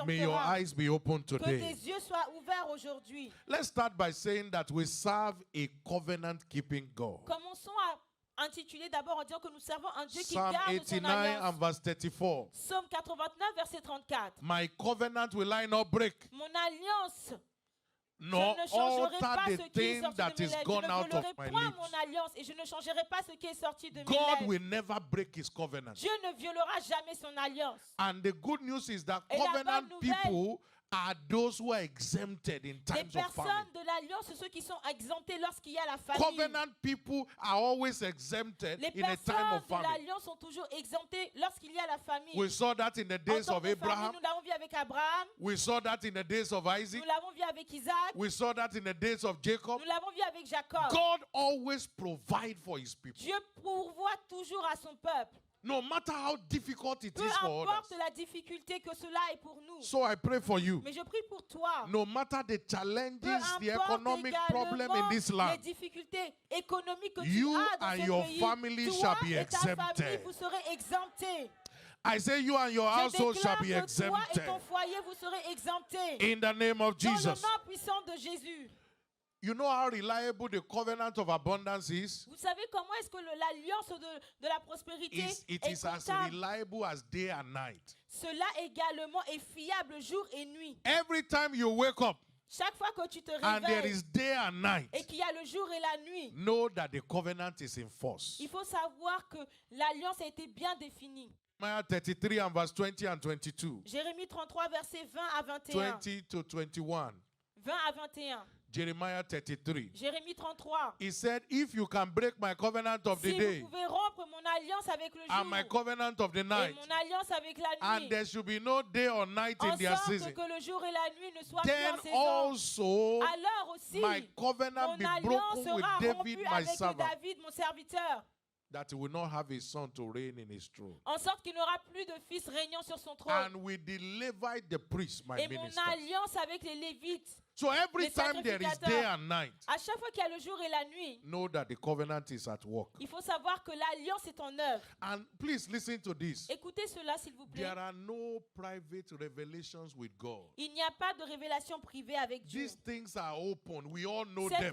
May your t'exemptera. eyes be open Que today. tes yeux soient ouverts aujourd'hui. Let's start by saying that we serve a covenant-keeping God. Commençons à intituler d'abord en disant que nous servons un Dieu qui Psalm garde son 89 and alliance. verse 34. Psaume 89, verset 34. My covenant will I not break, Mon alliance, nor je ne changerai alter pas the ce qui est thing sorti that de mes is lèvres. gone Je ne out of violerai my point lips. mon alliance et je ne changerai pas ce qui est sorti de mes God lèvres. will never break his covenant. Dieu ne violera jamais son alliance. And the good news is that Et la bonne covenant nouvelle, people are those who are exempted in Les times of famine. personnes de l'alliance, c'est ceux qui sont exemptés lorsqu'il y a la famine. Covenant people are always exempted Les in a time personnes of de famine. l'alliance sont toujours exemptées lorsqu'il y a la famine. We saw that in the En days tant of que famille, Abraham. nous l'avons vu avec Abraham, We saw that in the days of Isaac. nous l'avons vu avec Isaac, We saw that in the days of Jacob. nous l'avons vu avec Jacob. God always provides for his people. Dieu pourvoit toujours à son peuple. No matter how difficult it Peu is for importe others. la difficulté que cela est pour nous. So I pray for you. Mais je prie pour toi. No matter the challenges, Peu the importe economic problem in également this les land, difficultés économiques que you tu as dans and ce your pays, family toi shall be et ta famille, exempted. vous serez exemptés. I say you and your Je household shall déclare be que toi et exempted. ton foyer, vous serez exemptés. In the name of Dans le Jesus. nom puissant de Jésus. You know how reliable the covenant of abundance is? Vous savez comment est-ce que l'alliance de la prospérité It est is as comptable? reliable as day and night. Cela également est fiable jour et nuit. Every time you wake up Chaque fois que tu te and there réveilles is day and night, et qu'il y a le jour et la nuit, know that the covenant is in force. il faut savoir que l'alliance a été bien définie. Jeremiah 33 and verse 20 and 22. Jérémie 33, versets 20 à 21. 20 to 21. 20 à 21. Jeremiah 33. Jérémie 33. He said, if you can break my covenant of the Si day vous pouvez rompre mon alliance avec le and my jour covenant of the et night, mon alliance avec la and nuit, there should be no day or night in en their sorte season, que le jour et la nuit ne soient plus then en saison, also alors aussi my covenant mon be alliance broken with sera David, rompue my avec servant, David, mon serviteur, that he will not have his son to reign in his throne. en sorte qu'il n'aura plus de fils régnant sur son trône. And with the Levite, the priest, my Et mon minister. alliance avec les Lévites, So every les time there is day sacrificateurs. and night, à chaque fois qu'il y a le jour et la nuit, know that the covenant is at work. il faut savoir que l'alliance est en œuvre. And please listen to this. Écoutez cela, s'il vous plaît. There are no private revelations with God. Il n'y a pas de révélation privée avec Dieu. These things are open. We all know them.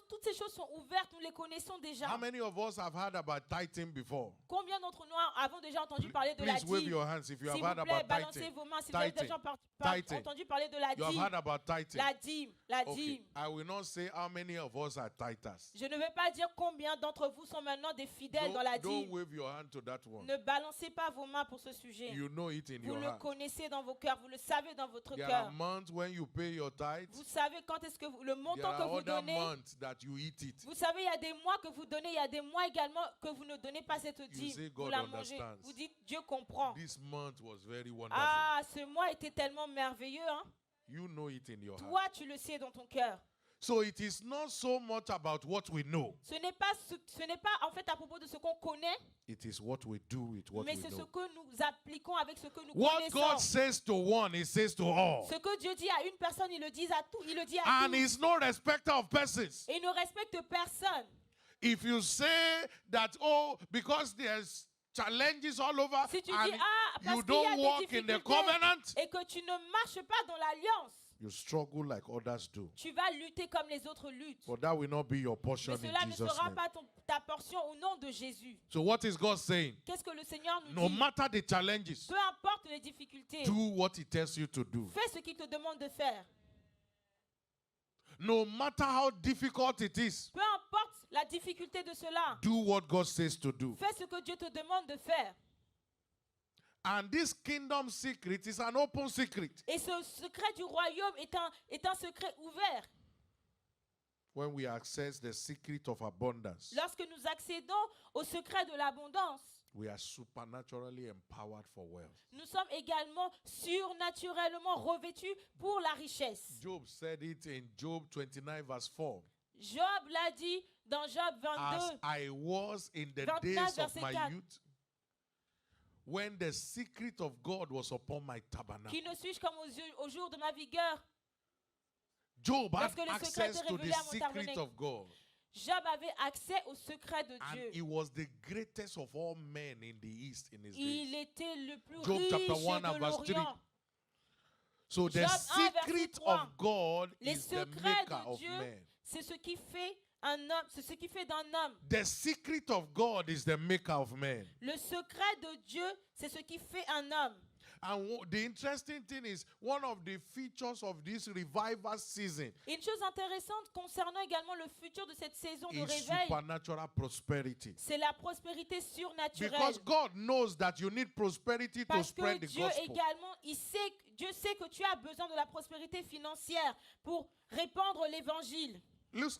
Toutes ces choses sont ouvertes, nous les connaissons déjà. How many of us have heard about tithing before? Combien d'entre nous avons déjà entendu parler de la Please wave dîme? your hands if you have S'il heard vous plaît, about balancez tithing. vos mains si vous avez déjà Tithing. entendu parler de la You have dîme. heard about tithing. La dîme, la Okay. dîme. I will not say how many of us are tithers. Je ne vais pas dire combien d'entre vous sont maintenant des fidèles dans la Don't dîme. wave your hand to that one. Ne balancez pas vos mains pour ce sujet. You know it in Vous your le heart. connaissez dans vos cœurs, vous le savez dans votre There are cœur. months when you pay your tithes. Vous savez quand est-ce que le There montant que are vous other donnez. months that you eat it. Vous savez, il y a des mois que vous donnez, il y a des mois également que vous ne donnez pas cette say dîme. Vous God la mangez. understands. Vous dites, Dieu comprend. This month was very wonderful. Ah, ce mois était tellement merveilleux. Hein? You know it in your heart. Toi, tu le sais dans ton cœur. So it is not so much about what we know. Ce n'est pas en fait à propos de ce qu'on connaît, It is what we do with what mais we c'est ce know. que nous appliquons avec ce que nous What connaissons. God says to one, He says to all. Ce que Dieu dit à une personne, il le dit à tout. Il le dit à And tous. He's no respecter of persons. Et il ne respecte personne. If you say that, oh, because there's challenges all over Si tu dis, and parce you qu'il y a don't des walk in the difficultés covenant, et que tu ne marches pas dans l'alliance, you struggle like others do. tu vas lutter comme les autres luttent. But that will not be your portion Mais in cela ne Jesus' sera name. pas ta portion au nom de Jésus. So what is God saying? Qu'est-ce que le Seigneur nous No dit? matter the challenges, Peu importe les difficultés, do what He tells you to do. fais ce qu'il te demande de faire. No matter how difficult it is, Peu importe la difficulté de cela, do what God says to do. fais ce que Dieu te demande de faire. And this kingdom secret is an open secret. Et ce secret du royaume est un secret ouvert. When we access the secret of abundance, Lorsque nous accédons au secret de l'abondance, we are supernaturally empowered for wealth. nous sommes également surnaturellement revêtus pour la richesse. Job said it in Job 29 verse 4. Job l'a dit dans Job As 22. I was in the 29 days of verset my 4. youth, when the secret of God was upon my tabernacle. Qui ne suis-je comme au jour de ma vigueur? Job had Lorsque le secret access était to révélé the à mon secret tabernacle. of God. Job avait accès au secret de And Dieu. he was the greatest of all men in the East in his Il days. était le plus Job riche chapter 1 de and verse 3. l'Orient. So the Job 1 verset secret 3. of God Les is the secrets maker de of Dieu, men. c'est ce qui fait un homme, c'est ce qui fait d'un homme. The secret of God is the maker of men. Le secret de Dieu, c'est ce qui fait un homme. And the interesting thing is, one of the features of this revival season Une chose intéressante concernant également le futur de cette saison de is réveil, supernatural prosperity. c'est la prospérité surnaturelle. Because God knows that you need prosperity to Parce que spread the Dieu gospel. également, Dieu sait que tu as besoin de la prospérité financière pour répandre l'évangile.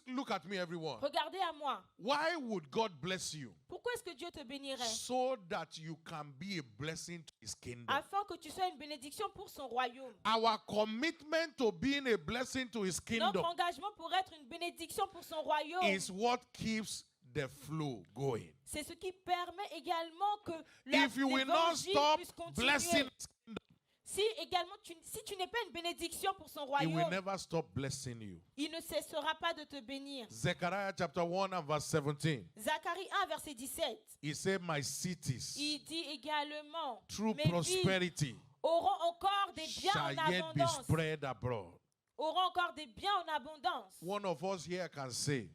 Look at me, everyone. Regardez à moi. Why would God bless you? Pourquoi est-ce que Dieu te bénirait? So that you can be a blessing to His kingdom. Afin que tu sois une bénédiction pour son royaume. Our commitment to being a blessing to His Notre kingdom engagement pour être une bénédiction pour son royaume, is what keeps the flow going. c'est ce qui permet également que If you will not l'évangile stop puisse blessing continuer. His kingdom, Si également si tu n'es pas une bénédiction pour son He will royaume, never stop blessing you. il ne cessera pas de te bénir. Zechariah chapter 1 and verse 17. Zacharie 1, verset 17. He said, my cities, Il dit également, through mes villes prosperity, auront encore des biens shall en yet be abondance. spread abroad. Auront encore des biens en abondance. One of us here can say,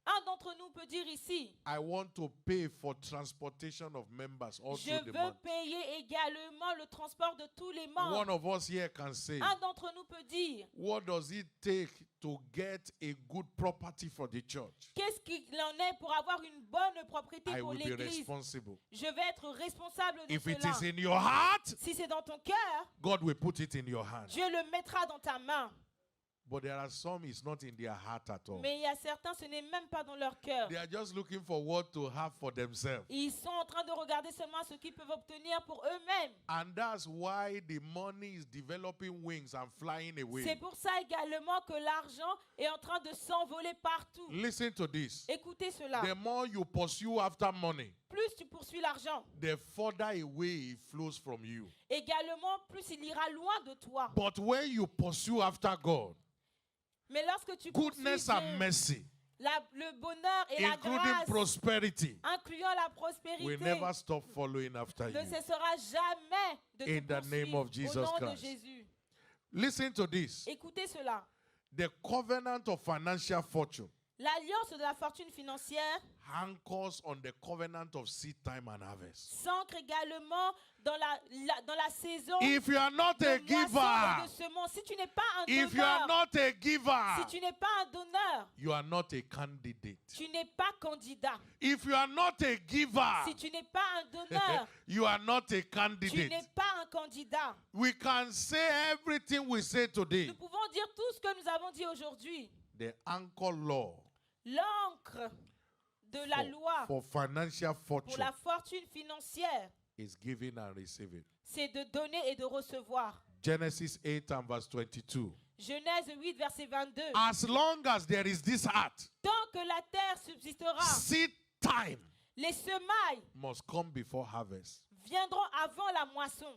Un d'entre nous peut dire ici, I want to pay for transportation of members all je through the veux month. payer également le transport de tous les One membres. of us here can say, Un d'entre nous peut dire, what does it take to get a good property for the church? qu'est-ce qu'il en est pour avoir une bonne propriété I pour will be l'église? responsible. Je vais être responsable de If it cela. is in your heart, Si c'est dans ton cœur, God will put it in your hand. Dieu le mettra dans ta main. But there are some, it's not in their heart at all. Mais il y a certains, ce n'est même pas dans leur cœur. They are just looking for what to have for themselves. Ils sont en train de regarder seulement ce qu'ils peuvent obtenir pour eux-mêmes. And that's why the money is developing wings and flying C'est away. pour ça également que l'argent est en train de s'envoler partout. Listen to this. Écoutez cela. The more you pursue after money, Plus tu poursuis l'argent, the further away it flows from you. également plus il ira loin de toi. But when you pursue after God, Mais lorsque tu poursuis goodness and Dieu, mercy, le bonheur et la including grâce, prosperity, incluant la will prospérité, never stop following after ne you. cessera jamais de te In the name poursuivre of Jesus au nom de Christ. Jésus. Listen to this. Écoutez cela. The covenant of financial fortune L'alliance de la fortune financière anchors on the covenant of seed time and harvest. s'ancre également dans la saison If you are not de a moisson et giver, de semence. Si tu n'es pas un if you are donneur, not a si giver, tu n'es pas un donneur, you are not a candidate. tu n'es pas candidat. If you are not a Si giver, tu n'es pas un donneur, you are not a tu candidate. n'es pas un candidat. We can say everything we say today. Nous pouvons dire tout ce que nous avons dit aujourd'hui. The anchor law L'encre de la loi for financial pour fortune la fortune financière, is giving and receiving. c'est de donner et de recevoir. Genesis 8 and verse 22. Genèse 8, verset 22. As long as there is this heart, Tant que la terre subsistera, seed time les semailles must come before harvest. viendront avant la moisson.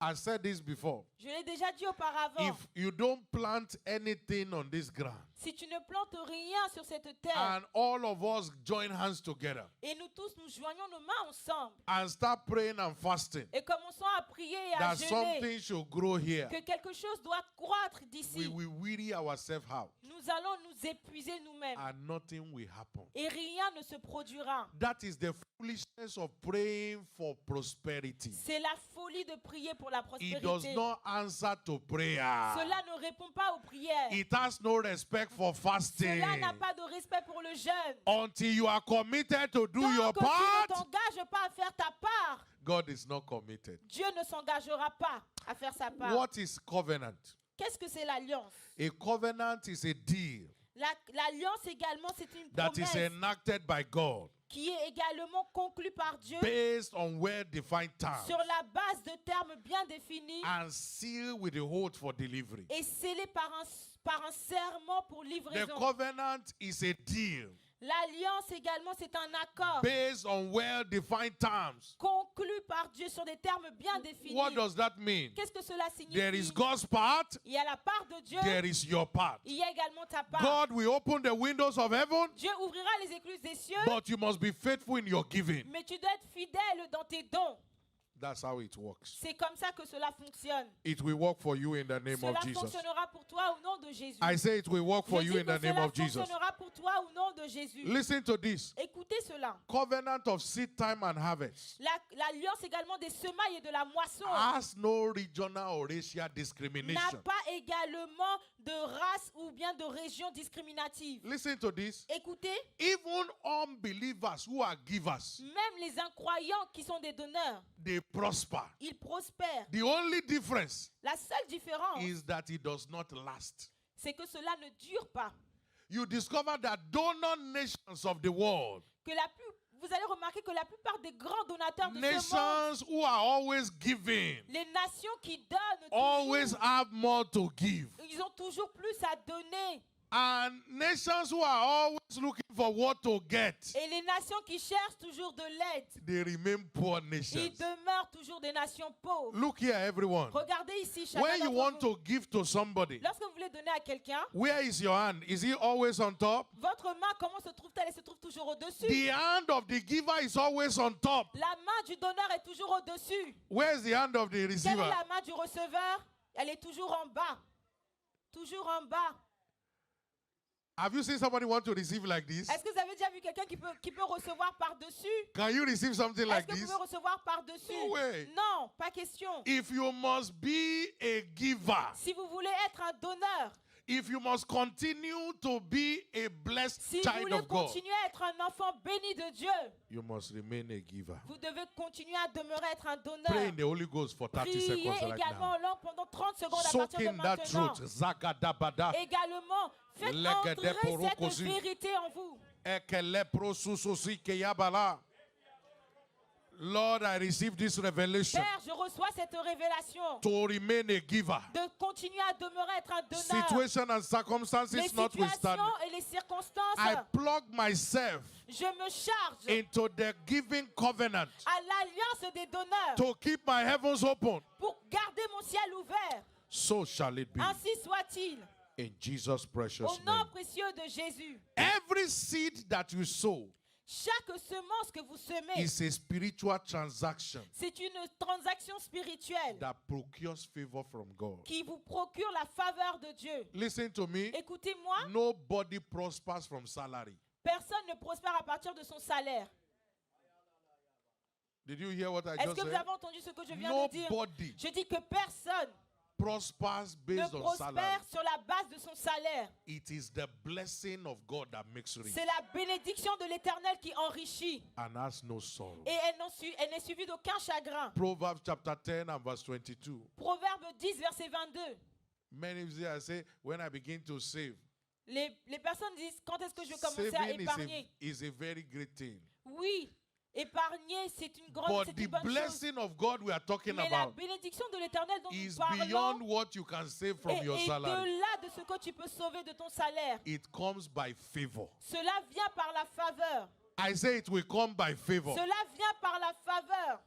I said this before. Je l'ai déjà dit auparavant. If you don't plant anything on this ground, Si tu ne plantes rien sur cette terre, and all of us join hands together et nous tous nous joignons nos mains ensemble and start praying and fasting, et commençons à prier et à that jeûner, something should grow here, que quelque chose doit croître we d'ici, will weary ourselves out nous allons nous épuiser nous-mêmes and nothing will happen. et rien ne se produira. That is the foolishness of praying for prosperity. C'est la folie de prier pour la It does prospérité. not answer to prayer. Cela ne répond pas aux prières. It has no respect for fasting. Cela n'a pas de respect pour le jeûne. Until you are committed to do your Tant que tu ne part, t'engages pas à faire ta part, God is not committed. Dieu ne s'engagera pas à faire sa part. What is covenant? Qu'est-ce que c'est l'alliance? A covenant is a deal L'alliance également, c'est une that is promesse enacted by God qui est également conclue par Dieu based on well-defined terms sur la base de termes bien définis and sealed with a oath for delivery. et scellés par un serment pour The livraison. covenant is a deal L'alliance également, c'est un accord based on well-defined terms. conclu par Dieu sur des termes bien définis. What does that mean? Qu'est-ce que cela signifie? There is God's part, Il y a la part de Dieu, there is your part. il y a également ta part. God will open the windows of heaven, Dieu ouvrira les écluses des cieux, but you must be faithful in your giving. mais tu dois être fidèle dans tes dons. That's how it works. C'est comme ça que cela fonctionne. It will work for you in the name of Cela Jesus. fonctionnera pour toi au nom de Jésus. I say it will work for Je you dis in que the name cela of Jesus. fonctionnera pour toi au nom de Jésus. Listen to this. Écoutez cela. Covenant of seed time and harvest L'alliance également des semailles et de la moisson has no regional or racial n'a discrimination. pas également de race ou bien de région discriminative. Listen to this. Écoutez, Even unbelievers who are givers, même les incroyants qui sont des donneurs, they prosper. ils prospèrent. The only difference La seule différence, is that it does not last. c'est que cela ne dure pas. You discover that donor nations of the world, Vous allez remarquer que la plupart des grands donateurs de ce monde, nations who are always giving, les nations qui donnent, always toujours, have more to give. ils ont toujours plus à donner. And nations who are always looking for what to get, Et les nations qui cherchent toujours de l'aide, they remain poor ils nations. demeurent toujours des nations pauvres. Look here, everyone. Regardez ici, chacun When you d'entre want vous. to give to somebody, Lorsque vous voulez donner à quelqu'un, where is your hand? Is it always on top? votre main, comment se trouve-t-elle? Elle se trouve toujours au-dessus. The hand of the giver is always on top. La main du donneur est toujours au-dessus. Where's the hand of the Quelle est receiver? la main du receveur? Elle est toujours en bas. Toujours en bas. Have you seen somebody want to receive like this? Est-ce que vous avez déjà vu quelqu'un qui peut recevoir par-dessus? Can you receive something Est-ce like que vous this? pouvez recevoir par-dessus? No way. Non, pas question. If you must be a giver, Si vous voulez être un donneur, if you must continue to be a blessed si vous child voulez of God, continuer à être un enfant béni de Dieu, you must remain a giver. vous devez continuer à demeurer être un Pray donneur. in the Holy Ghost for 30 Priez seconds right également now. en langue pendant 30 secondes à Soak partir de in that maintenant. truth. Zagadabada. Également, faites Legede entrer cette porokosi. vérité en vous. Ekeleprosususi keyabala. Lord, I receive this revelation Père, je reçois cette révélation to remain a giver. de continuer à demeurer être un donneur. Situation and Les circumstances notwithstanding, situations et les circonstances, I plug myself je me charge into the giving covenant à l'alliance des donneurs to keep my heavens open. pour garder mon ciel ouvert. So shall it be. Ainsi soit-il. In Jesus' precious Au nom name. précieux de Jésus. Every seed that you sow Chaque semence que vous semez, is a spiritual transaction c'est une transaction spirituelle that procures favor from God. qui vous procure la faveur de Dieu. Listen to me. Écoutez-moi, Nobody prospers from salary. personne ne prospère à partir de son salaire. Did you hear what I Est-ce just que vous said? avez entendu ce que je viens de dire? Nobody Je dis que personne prospers ne based on salary. prospère sur la base de son salaire. It is the blessing of God that makes rich C'est la bénédiction de l'Éternel qui enrichit. and has no sorrow. Et elle n'est suivie d'aucun chagrin. Proverbs chapter 10 and verse 22. Proverbe 10, verset 22. Many of you say, when I begin to save, Les personnes disent, quand est-ce que je vais commencer à saving épargner? is a very great thing. Oui, épargner, c'est une But grande, c'est the une bonne chose. blessing of God we are talking Mais la about bénédiction de l'Éternel dont is nous parlons beyond what you can save from your est salary. de-là de ce que tu peux sauver de ton salaire. It comes by favor. Cela vient par la faveur. I say it will come by favor. Cela vient par la faveur.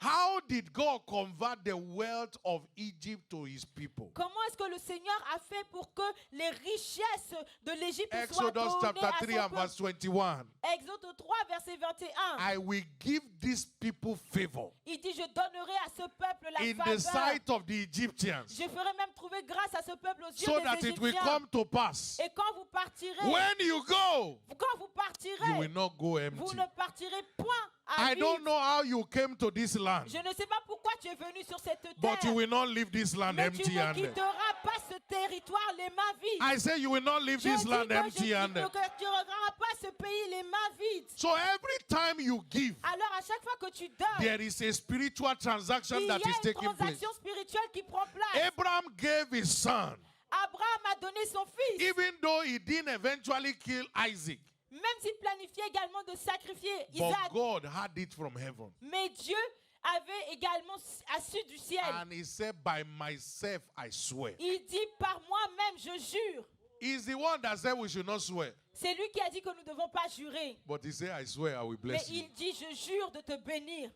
How did God convert the wealth of Egypt to his people? Comment est-ce que le Seigneur a fait pour que les richesses de l'Égypte soient Exodus données chapter à 3 son and verse peuple? 21. Exode 3, verset 21. I will give these people favor Il dit, je donnerai à ce peuple la in the faveur. sight of the Egyptians, Je ferai même trouver grâce à ce peuple aux yeux so des that it will Égyptiens. come to pass. Et quand vous partirez, When you go, quand vous you partirez, will not go vous empty. ne partirez point à I don't vide. know how you came to this land, Je ne sais pas pourquoi tu es venu sur cette terre, but you will not leave this land mais tu ne empty-handed. quitteras pas ce territoire les mains vides. I say you will not leave Je this dis land que tu ne empty-handed. quitteras pas ce pays les mains vides. So every time you give, Alors à chaque fois que tu donnes, there is a spiritual transaction il y that a is une taking place. transaction spirituelle qui prend place. Abraham gave his son, Abraham a donné son fils, even though he didn't eventually kill Isaac. même s'il planifiait également de sacrifier But Isaac. God had it from heaven. Mais Dieu avait également assu du ciel. And he said, by myself I swear. Il dit, par moi-même, je jure. He's the one that said we should not swear. C'est lui qui a dit que nous ne devons pas jurer. But he said, I swear I will Mais bless you. il dit, je jure de te bénir.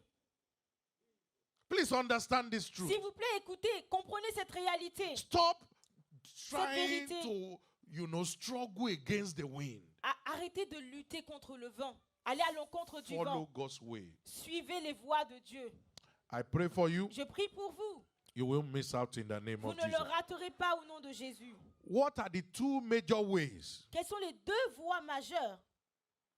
Please understand this truth. S'il vous plaît, écoutez, comprenez cette réalité. Stop trying vérité. to, struggle against the wind. Arrêtez de lutter contre le vent. Allez à l'encontre du Follow vent. God's way. Suivez les voies de Dieu. I pray for you. Je prie pour vous. You will miss out in the name Vous of ne Jesus. le raterez pas au nom de Jésus. What are the two major ways Quelles sont les deux voies majeures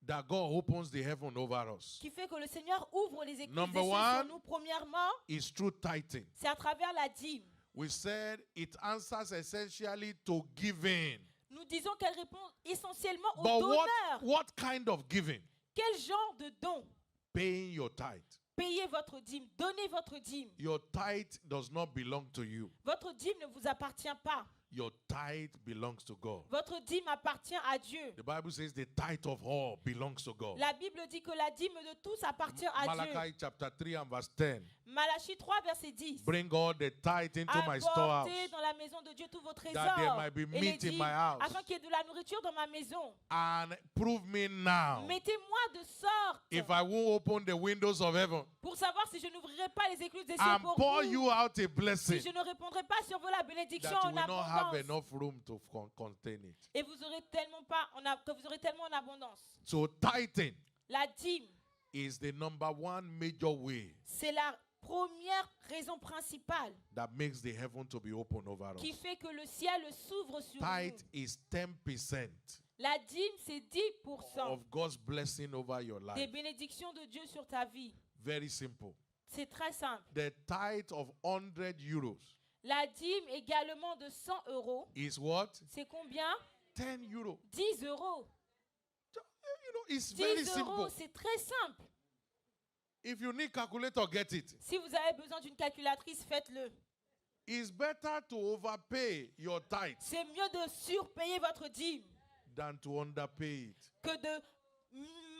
that God opens the heaven over us? qui fait que le Seigneur ouvre les écluses Number des cieux one. sur nous? Premièrement, It's through tithing. c'est à travers la dîme. We said it answers essentially to giving. Nous disons qu'elle répond essentiellement au But donneur. what kind of giving? Quel genre de don? Paying your tithe. Payez votre dîme, donnez votre dîme. Your tithe does not belong to you. Votre dîme ne vous appartient pas. Your tithe belongs to God. Votre dîme appartient à Dieu. The Bible says the tithe of all belongs to God. La Bible dit que la dîme de tous appartient à Dieu. Malachi chapter 3 and verse 10. Malachie 3, verset 10. Bring all the tithe into my storehouse, Apportez dans la maison de Dieu tous vos trésors. that there might be Et les meat in dîmes, my house. afin qu'il y ait de la nourriture dans ma maison. And prove me now Mettez-moi de sorte if I won't open the windows of heaven pour savoir si je n'ouvrirai pas les écluses des cieux and pour pour vous. you out a blessing Si je ne répondrai pas sur vous la bénédiction that you en will not have abondance. enough room to contain it. Et vous aurez tellement pas, que vous aurez tellement en abondance. So tithing La dîme, is the number one major way c'est la première raison principale that makes the heaven to be open over us. qui fait que le ciel s'ouvre sur Tithe nous. is 10% La dîme, c'est 10% of God's blessing over your des life. bénédictions de Dieu sur ta vie. Very simple. C'est très simple. The tithe of 100 euros La dîme également de 100 euros, is what? c'est combien? 10 euros. 10 euros. You know, it's very 10 euros, simple. c'est très simple. If you need calculator, get it. Si vous avez besoin d'une calculatrice, faites-le. It's better to overpay your tithe C'est mieux de surpayer votre dîme than to underpay it. que de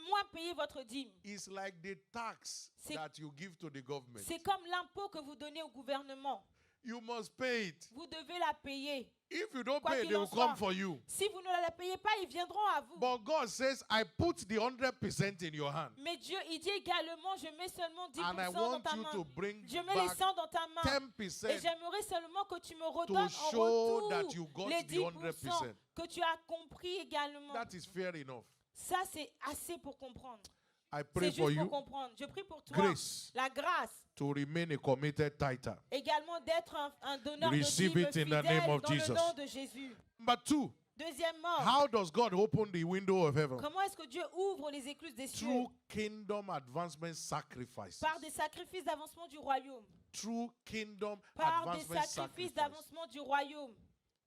moins payer votre dîme. It's like the tax C'est- that you give to the government. C'est comme l'impôt que vous donnez au gouvernement. You must pay it. Vous devez la payer. If you don't Quoi pay, qu'il they en will soit. come for you. Si vous ne la payez pas, ils viendront à vous. But God says, I put the 100% in your hand. Mais Dieu, il dit également, je mets seulement 10% And I dans want ta you main. to bring Je mets les back 100 dans ta main. 10% Et j'aimerais seulement que tu me redonnes en show retour that you got les the 10% 100%. que tu as compris également. That is fair enough. Ça, c'est assez pour comprendre. I pray C'est for juste you pour comprendre. Je prie pour toi. grace La grâce. to remain a committed tither. Également d'être un donneur de Receive dîme it in the fidèle name of dans Jesus. le nom de Jésus. Number two, Deuxièmement, how does God open the window of heaven? comment est-ce que Dieu ouvre les écluses des cieux? Through kingdom advancement sacrifices. Par des sacrifices d'avancement du royaume. Through kingdom Par des advancement sacrifices sacrifices. d'avancement du royaume.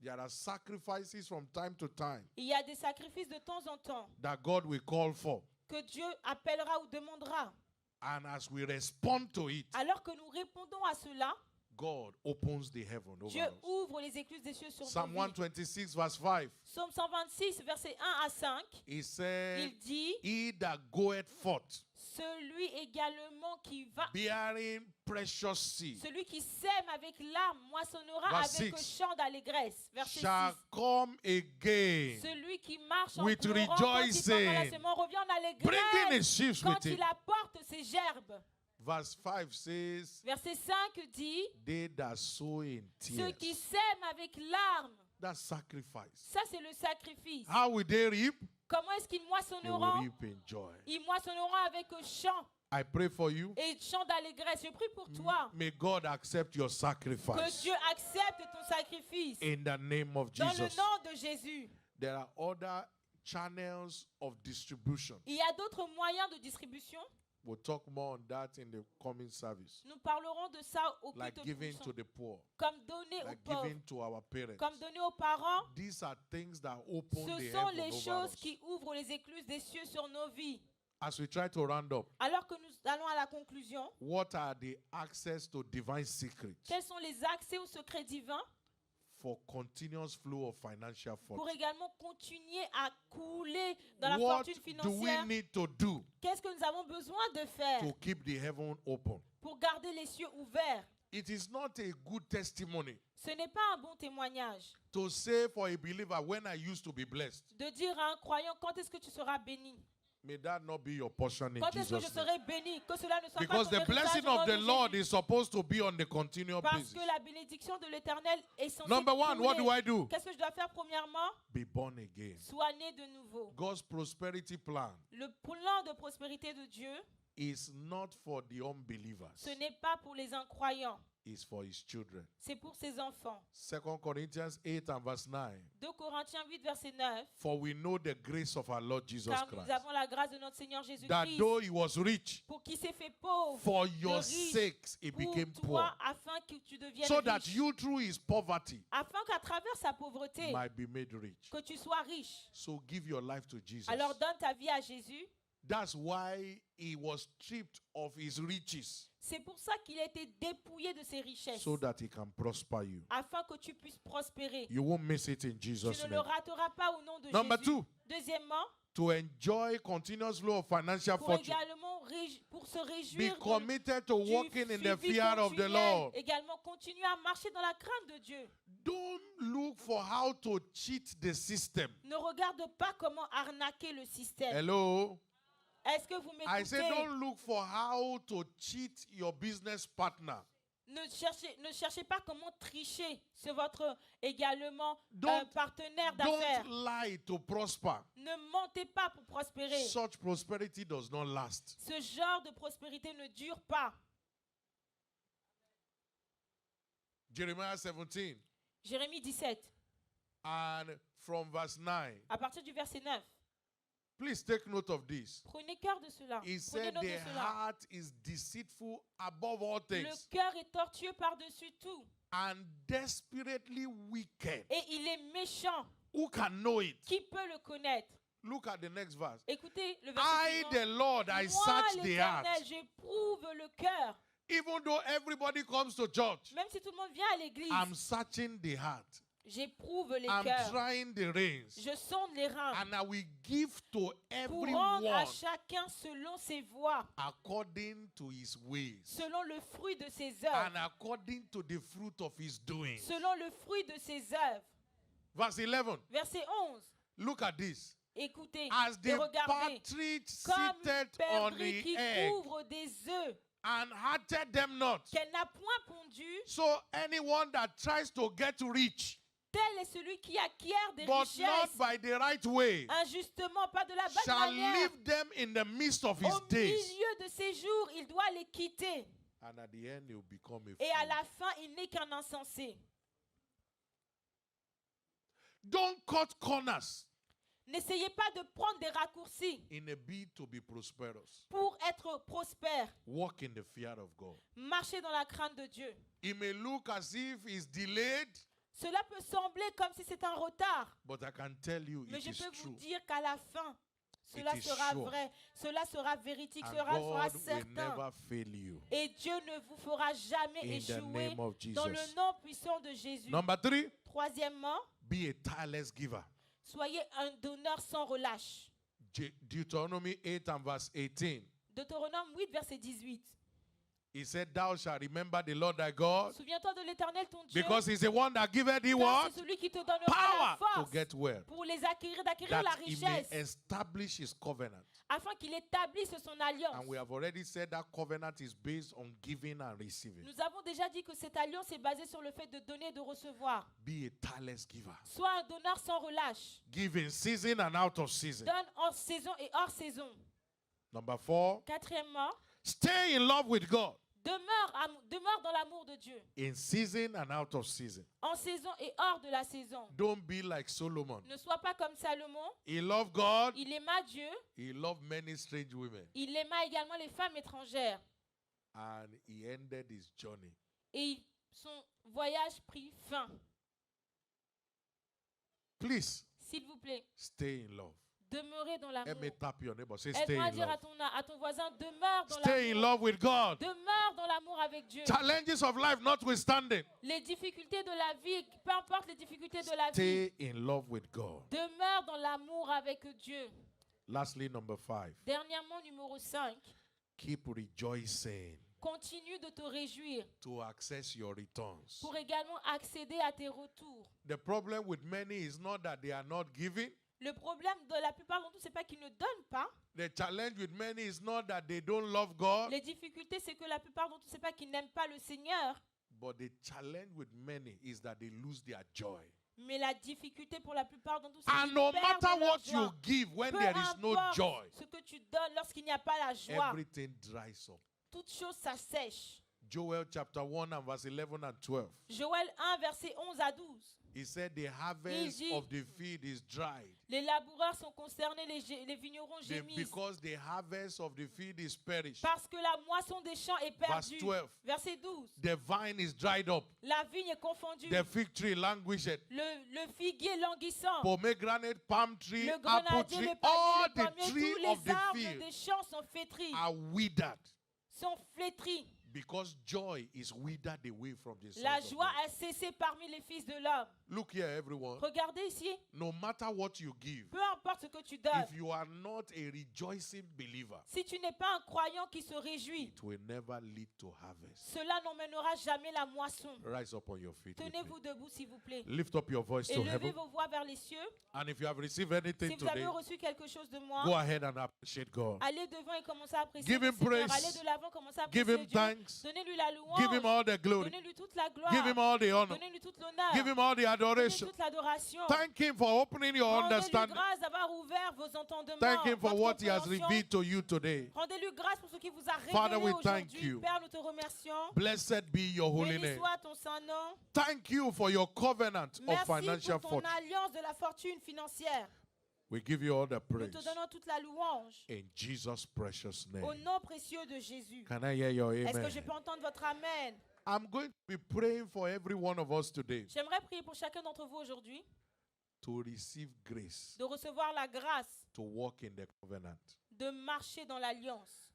There are sacrifices from time to time Il y a des sacrifices de temps en temps that God will call for. que Dieu appellera ou demandera. And as we respond to it, Alors que nous répondons à cela, God opens the heaven over Dieu us. ouvre les écluses des cieux sur Psalm nos vies. 126 verse 5. Psaume 126, versets 1 à 5, He said, il dit, He that goeth forth, celui également qui va, bearing precious seed, celui qui sème avec larmes, moissonnera Verse avec un 6. chant d'allégresse. Verset shall 6. come again, Celui qui marche en with pleurant quand il part dans la rejoicing, semaine revient en bringing allégresse his sheaves quand with him. il apporte ses gerbes. Verse 5 says, Verset 5 dit, They that sow in ceux qui tears, sèment avec larmes, that sacrifice. ça c'est le sacrifice. How will they reap? Comment est-ce qu'ils They will moissonneront? reap in joy. Ils moissonneront avec un chant I pray for you. et chant d'allégresse. Je prie pour toi. May God accept your Que sacrifice Dieu accepte ton sacrifice. in the name of Dans le Jesus. nom de Jésus. There are other channels of distribution. Il y a d'autres moyens de distribution. We'll talk more on that in the coming service. Nous parlerons de ça au Like culte giving puissant. to the poor, Comme donner aux like pauvres. giving to our parents. Comme donner aux parents. These are things that open Ce the sont heaven les over choses us. qui ouvrent les écluses des cieux sur nos vies. As we try to round up, Alors que nous allons à la conclusion, what are the access to divine secrets quels sont les accès au secret divin for continuous flow of financial pour fortune? également continuer à couler dans la What fortune do we financière? need to do Qu'est-ce que nous avons besoin de faire to keep the heaven open? pour garder les cieux ouverts? It is not a good testimony Ce n'est pas un bon témoignage to say for a believer, when I used to be blessed. de dire à un croyant quand est-ce que tu seras béni. May that not be your portion in Quand est-ce que je Jesus' name. serai béni? Que cela ne soit Because pas the ton héritage blessing au nom of de the Lord Jésus. is supposed to be on the continual Parce basis. que la bénédiction de l'Éternel est censée Number one, what couler. do I do? Qu'est-ce que je dois faire premièrement? Be born again. Sois né de nouveau. God's prosperity plan Le plan de prospérité de Dieu is not for the unbelievers. Ce n'est pas pour les incroyants, It's for his children. c'est pour ses enfants. 2 Corinthians 8 and verse 9. 2 Corinthiens 8, verset 9. For we know the grace of our Lord Jesus Car nous Christ, avons la grâce de notre Seigneur that Jésus-Christ, though he was rich, pour qui s'est fait pauvre, for de your riche, sakes he pour became poor, toi, afin que tu deviennes so that riche. you through his poverty Afin qu'à travers sa pauvreté, might be made rich. que tu sois riche. So give your life to Jesus. Alors donne ta vie à Jésus. That's why he was stripped of his riches, C'est pour ça qu'il a été dépouillé de ses richesses, so that he can prosper you. afin que tu puisses prospérer. You won't miss it in Tu Jesus' ne le name. rateras pas au nom de Number Jésus. 2, Deuxièmement, to enjoy continuous flow of financial pour fortune, également pour se be réjouir committed to du walking in the suivi fear of the continuel, Lord. également continuer à marcher dans la crainte de Dieu. Don't look for how to cheat the system. Ne regarde pas comment arnaquer le système. Hello? Est-ce que vous I say m'écoutez? don't look for how to cheat your business partner. Ne cherchez pas comment tricher sur votre également Don't- partenaire d'affaires. Don't lie to prosper. Ne mentez pas pour prospérer. Such prosperity does not last. Ce genre de prospérité ne dure pas. Jeremiah 17 Jérémie 17, and from verse 9. à partir du verset 9. Please take note of this. Prenez cœur de cela. He Prenez said note de the cela. heart is deceitful above all Le things cœur est tortueux par-dessus tout. and desperately wicked. Et il est méchant. Who can know it? Qui peut le connaître? Look at the next verse. Écoutez le verset I, suivant. the Lord, I Moi, search the l'Éternel, heart. j'éprouve le cœur. Even though everybody comes to church, Même si tout le monde vient à l'église, I'm searching the heart. j'éprouve les I'm cœurs. trying the reins. Je sonde les reins And I will give to pour rendre à everyone chacun selon ses voies, according to his ways selon le fruit de ses and œuvres, according to the fruit of his doing. selon le fruit de ses œuvres. Verse 11. Verset 11. Look at this. Écoutez As et the regardez, partridge comme seated on perdrix the qui egg couvre des œufs, and hatched them not. qu'elle n'a point pondu, So anyone that tries to get rich, tel est celui qui acquiert des but not richesses by the right way, injustement, pas de la bonne shall manière. leave them in the midst of his Au days. milieu de ses jours, il doit les quitter. And at the end, he will become a Et à fool. la fin, il n'est qu'un insensé. Don't cut corners N'essayez pas de prendre des raccourcis in a bid to be prosperous. pour être prospère. Walk in the fear of God. Marchez dans la crainte de Dieu. It may look as if it's delayed, Cela peut sembler comme si c'est un retard, but I can tell you mais it je is peux vous true. dire qu'à la fin, cela is sera sure. vrai, cela sera véridique, And cela sera God will certain. never fail you. Et Dieu ne vous fera jamais In the échouer name of dans le Jesus. nom puissant de Jésus. Number 3, Troisièmement, be a tireless giver. soyez un donneur sans relâche. Deuteronomy 8 and verse 18. Deutéronome 8, verset 18. He said, Thou shalt remember the Lord thy God, Souviens-toi de l'Éternel ton Dieu, because he's the one that giveth thee car what? c'est celui qui te donnera Power la to force get wealth, pour les acquérir, d'acquérir la that he may richesse, establish his covenant. afin qu'il établisse son alliance. And we have already said that covenant is based on giving and receiving. Nous avons déjà dit que cette alliance est basée sur le fait de donner et de recevoir. Be a tireless giver. Sois un donneur sans relâche. Give in season and out of season. Donne en saison et hors saison. Number 4, Quatrièmement, stay in love with God demeure dans l'amour de Dieu. in season and out of season. En saison et hors de la saison. Don't be like Solomon. Ne sois pas comme Salomon. He loved God. Il aima Dieu. He loved many strange women. Il aima également les femmes étrangères. And he ended his journey. Et son voyage prit fin. Please, S'il vous plaît, stay in love. demeurez dans l'amour. Let me tap your neighbor. Say, stay Aide-moi à in dire love. à ton voisin, demeure dans Stay in l'amour. love with God. Demeure dans l'amour avec Dieu. Challenges of life notwithstanding. Les difficultés de la vie, peu importe les difficultés de la vie, Stay in love with God. demeure dans l'amour avec Dieu. Lastly, number 5. Dernièrement, numéro 5, Keep rejoicing continue de te réjouir to access your returns. pour également accéder à tes retours. The problem with many is not that they are not giving. Le problème de la plupart d'entre nous, c'est pas qu'ils ne donnent pas. The challenge with many is not that they don't love God, Les difficultés, c'est que la plupart d'entre nous, c'est pas qu'ils n'aiment pas le Seigneur. but the challenge with many is that they lose their joy. Mais la difficulté pour la plupart d'entre nous, c'est And qu'ils no perdent matter leur what you joie. give when Peu there is no importe joy, ce que tu donnes lorsqu'il n'y a pas la joie, everything dries up. toute chose s'assèche. Joel chapter 1 and verse 11 and 12. Joël 1, versets 11 à 12. He said the harvest dit- of the field is dried. Les laboureurs sont concernés, les vignerons gémissent. Because the harvest of the field is perished. Parce que la moisson des champs est Verse perdue. 12. Verset 12. The vine is dried up. La vigne est confondue. The fig tree languished. Le figuier languissant. Pomegranate, palm tree, Le apple grenadier, tree, le all palmier, the le pommier, trees tous of les the arbres field des champs sont flétris. are withered. Sont flétris. Because joy is withered away from the sons La of joie men. a cessé parmi les fils de l'homme. Look here, everyone. Regardez ici. No matter what you give, Peu importe ce que tu donnes. if you are not a rejoicing believer, Si tu n'es pas un croyant qui se réjouit, it will never lead to harvest. cela n'emmènera jamais la moisson. Rise up on your feet. with me. Tenez-vous debout, s'il vous plaît. Lift up your voice to Élevez heaven. vos voix vers les cieux. And if you have received Si anything vous avez today, reçu quelque chose de moi, go ahead and appreciate God. allez devant et commencez à apprécier Give le him Seigneur. praise. Allez de l'avant, commencez à Give apprécier him Dieu. thanks. Donnez-lui la louange. Give him all the glory. Donnez-lui toute la gloire. Give him all the honor. Donnez-lui toute l'honneur. Give him all the Donnez-lui adoration. toute l'adoration. Thank him for opening your Rendez-lui understanding. grâce d'avoir ouvert vos entendements. Thank him for votre what he has compréhension. revealed to you today. Rendez-lui grâce pour ce qu'il vous a révélé Father, we thank aujourd'hui. you. Père, nous te remercions. Blessed be your holy Béni name. soit ton saint nom. Thank you for your covenant of Merci financial pour ton fortune. alliance de la fortune financière. We give you all the Nous praise te donnons toute la louange. in Jesus' precious Au name. nom précieux de Jésus. Can I hear your Est-ce que amen? je peux entendre votre amen? I'm going to be praying for every one of us today J'aimerais prier pour chacun d'entre vous aujourd'hui to receive grace de recevoir la grâce to walk in the covenant. de marcher dans l'alliance.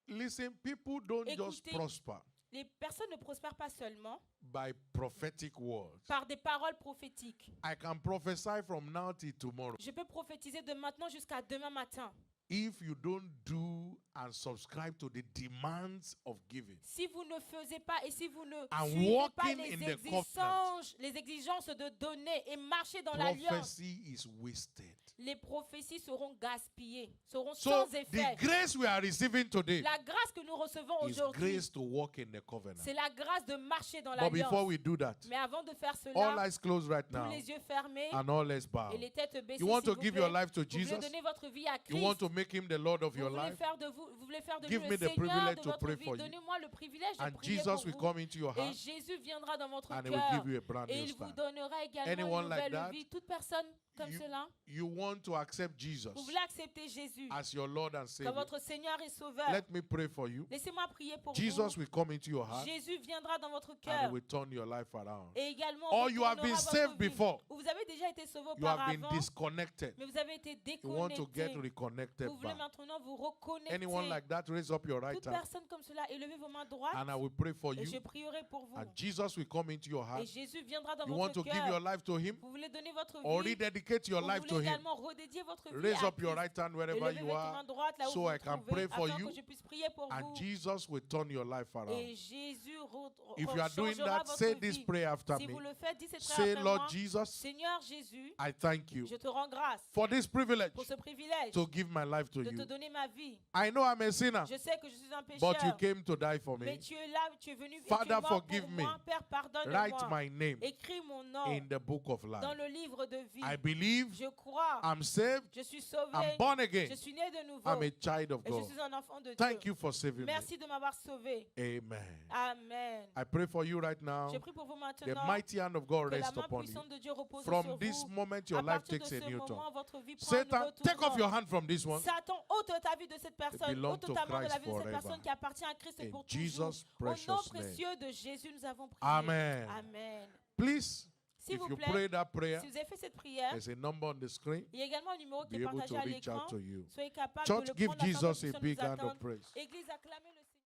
Listen, people don't just Écoutez. prosper Les personnes ne prospèrent pas seulement by prophetic words. par des paroles prophétiques. I can prophesy from now till tomorrow. Je peux prophétiser de maintenant jusqu'à demain matin. If you don't do and subscribe to the demands of giving, Si vous ne faisiez pas et si vous ne And suivez pas walking in the les exigences de donner et marcher dans l'alliance, prophecy is wasted. les prophéties seront gaspillées, seront So sans the effet. grace we are receiving today La grâce que nous recevons is aujourd'hui, grace to walk in the covenant. c'est la grâce de marcher dans But before l'alliance. we do that, Mais avant de faire all cela, eyes closed right tous now les yeux fermés and all let's bow. et les têtes baissées, You want s'il to vous give plaît. your life to Vous voulez Jesus? donner votre vie à You want Christ. to make him the Lord of Vous your voulez life? faire de vous voulez faire de Give lui me le the Seigneur privilege de to votre pray vie. for you. Donnez-moi le privilège de And prier Jesus pour will vous. come into your Et heart Jésus viendra dans votre and he will cœur. give you a brand Et new il vous start. donnera également Anyone une like nouvelle that? vie. Toute personne comme You- cela, You want to accept Jesus vous voulez accepter Jésus as your Lord and comme Savior? votre Seigneur et Sauveur. Let me pray for you. Laissez-moi prier pour Jesus vous. will come into your heart Jésus viendra dans votre and he cœur. will turn your life around. Et également, Or you have been retournera saved votre vie. before. Ou vous avez déjà été sauvé You have been auparavant, disconnected. mais vous avez été You want to get déconnecté. reconnected Vous voulez back. maintenant vous reconnecter. Anyone like that, raise up your right Toute hand personne comme cela, élevez vos mains droites and I will pray for et je you. prierai pour vous. And Jesus will come into your Et heart. Jésus viendra dans You want to votre give your cœur. life to him Vous voulez donner votre or vie. rededicate your Vous life to voulez him. également redédier votre vie Raise à up your Christ. right hand wherever Élevez you votre are main droite là où so vous I vous can trouvez, pray for afin you. que je puisse prier pour and vous. Jesus will turn your life around. Et Jésus If you are doing changera that, votre say this vie. prayer after Si me. vous le faites, dites cette Say, prière après Lord moi. Jesus, Seigneur Jésus, I thank you je te rends grâce for this privilege pour ce privilège to give my life to de te you. donner ma vie. I know I'm a sinner, Je sais que je suis un but pécheur, you came to die for mais me. tu es là, tu es venu et tu Father, es mort forgive pour me. moi. Père, Write pardonne-moi. my name Écris mon nom in the book of life. dans le livre de vie. I believe Je crois, I'm saved, je suis sauvé, I'm born je again, suis né de nouveau I'm a child of et je God. suis un enfant de Thank Dieu. you for saving me. Merci de m'avoir sauvé. Amen. Amen. I pray for you right now. Je prie pour vous The maintenant mighty hand of God que la rest main upon you. puissante de Dieu repose From sur this vous. moment, À your life partir de takes a ce new moment, turn. votre vie prend un Satan, nouveau take off your tournant. hand from this one. Satan, ôte ta vie de cette personne, belong ôte to ta main de la Christ vie de cette forever. personne qui appartient à Christ In pour toujours. Jesus' Au nom precious name. précieux de Jésus, nous avons prié. Amen. Amen. Please, S'il if vous you plaît, pray that prayer, si vous avez fait cette prière, there's a number on the screen. il y a également un numéro qui Be est able partagé to à reach l'écran. out to you. Soyez capables Church, de le give prendre afin que Jesus nous a puissions big nous hand of attendre. praise. Église, acclamez le